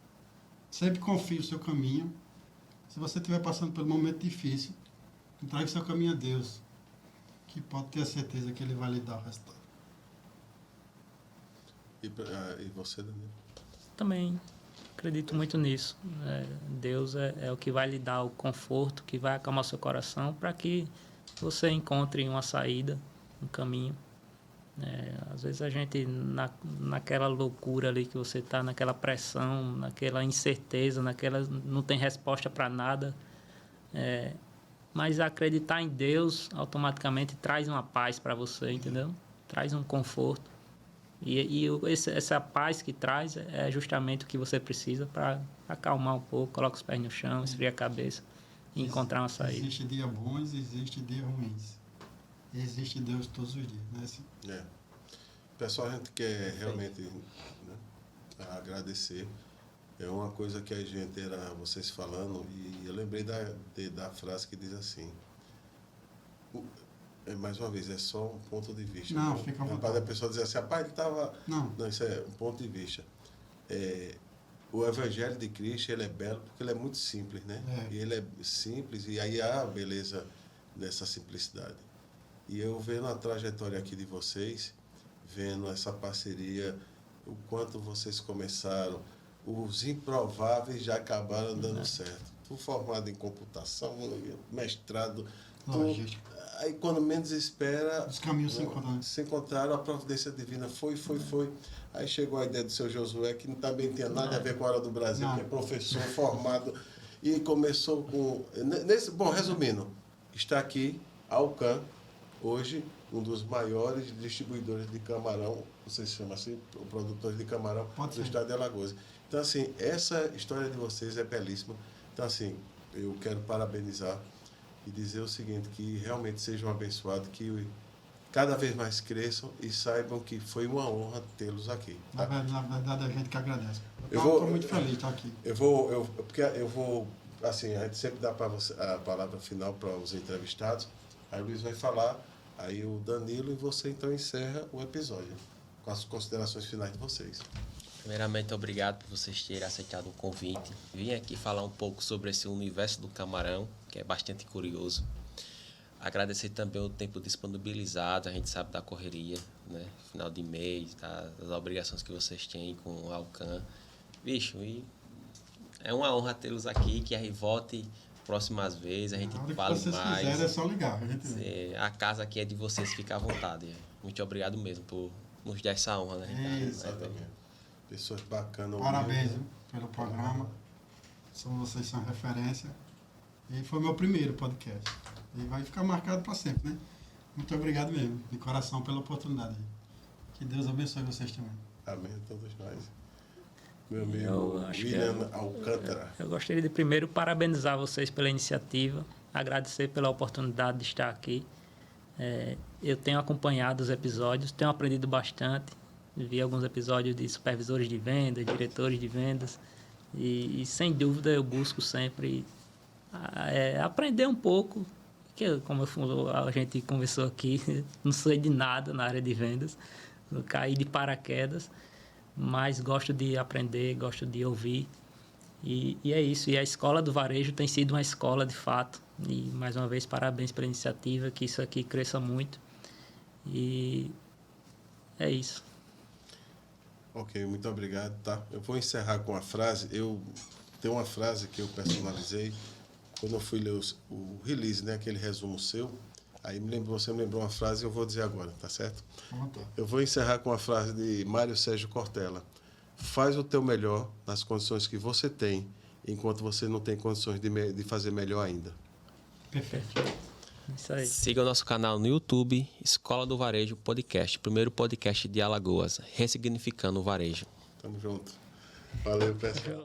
Sempre confie o seu caminho. Se você estiver passando por um momento difícil, entregue o seu caminho a Deus, que pode ter a certeza que Ele vai lhe dar o resultado. E você, Danilo? Também acredito muito nisso. Deus é o que vai lhe dar o conforto, que vai acalmar seu coração, para que você encontre uma saída, um caminho. Às vezes a gente, naquela loucura ali que você está, naquela pressão, naquela incerteza, não tem resposta para nada. Mas acreditar em Deus automaticamente traz uma paz para você, entendeu? Traz um conforto. E essa paz que traz é justamente o que você precisa para acalmar um pouco, coloca os pés no chão, esfria a cabeça e encontrar uma saída. Existe dias bons e existe dias ruins. E existe Deus todos os dias, né? Assim, Pessoal, a gente quer realmente, né, agradecer. É uma coisa que a gente era vocês falando, e eu lembrei da frase que diz assim. Mais uma vez, é só um ponto de vista. Não, fica à vontade. A pessoa dizer assim, rapaz, ele estava... Não. Não, isso é um ponto de vista. O Evangelho de Cristo, ele é belo porque ele é muito simples, né? E ele é simples, e aí há a beleza dessa simplicidade. E eu vendo a trajetória aqui de vocês, vendo essa parceria, o quanto vocês começaram, os improváveis já acabaram dando certo. Tu formado em computação, mestrado, aí quando menos espera, os caminhos se encontraram, a providência divina foi. Aí chegou a ideia do seu Josué, que também tinha nada a ver com a Hora do Brasil, que é professor formado, e começou com... Bom, resumindo, está aqui Alcan, hoje um dos maiores distribuidores de camarão, não sei se chama assim, produtores de camarão do estado de Alagoas. Então, assim, essa história de vocês é belíssima. Então, assim, eu quero parabenizar e dizer o seguinte, que realmente sejam abençoados, que cada vez mais cresçam e saibam que foi uma honra tê-los aqui. Tá? Na verdade, a gente que agradece. Eu estou muito feliz de estar aqui. Porque eu vou, assim, a gente sempre dá para você a palavra final para os entrevistados, aí o Luiz vai falar, aí o Danilo, e você então encerra o episódio com as considerações finais de vocês. Primeiramente, obrigado por vocês terem aceitado o convite. Vim aqui falar um pouco sobre esse universo do camarão, que é bastante curioso. Agradecer também o tempo disponibilizado, a gente sabe da correria, né? Final de mês, das obrigações que vocês têm com o Alcan. Bicho, e é uma honra tê-los aqui, que a gente volte próximas vezes, a gente fale mais. Se vocês quiserem, é só ligar. A casa aqui é de vocês, fica à vontade. Muito obrigado mesmo por nos dar essa honra, né? Exatamente. Pessoas bacanas. Parabéns pelo programa. Vocês são referência. E foi meu primeiro podcast. E vai ficar marcado para sempre, né? Muito obrigado mesmo, de coração, pela oportunidade. Que Deus abençoe vocês também. Amém a todos nós. Meu amigo William Alcântara. Eu gostaria de primeiro parabenizar vocês pela iniciativa, agradecer pela oportunidade de estar aqui. Eu tenho acompanhado os episódios, tenho aprendido bastante. Vi alguns episódios de supervisores de vendas, diretores de vendas. E sem dúvida eu busco sempre aprender um pouco, que como a gente conversou aqui, não sei de nada na área de vendas, eu caí de paraquedas, mas gosto de aprender, gosto de ouvir, e é isso. E a Escola do Varejo tem sido uma escola de fato, e mais uma vez parabéns pela iniciativa, que isso aqui cresça muito, e é isso. Ok, muito obrigado, tá? Eu vou encerrar com uma frase. Tem uma frase que eu personalizei quando eu fui ler o release, né? Aquele resumo seu. Aí você me lembrou uma frase e eu vou dizer agora, tá certo? Eu vou encerrar com uma frase de Mário Sérgio Cortella. Faz o teu melhor nas condições que você tem, enquanto você não tem condições de fazer melhor ainda. Perfeito. Isso aí. Siga o nosso canal no YouTube, Escola do Varejo Podcast, primeiro podcast de Alagoas, ressignificando o varejo. Tamo junto. Valeu, pessoal.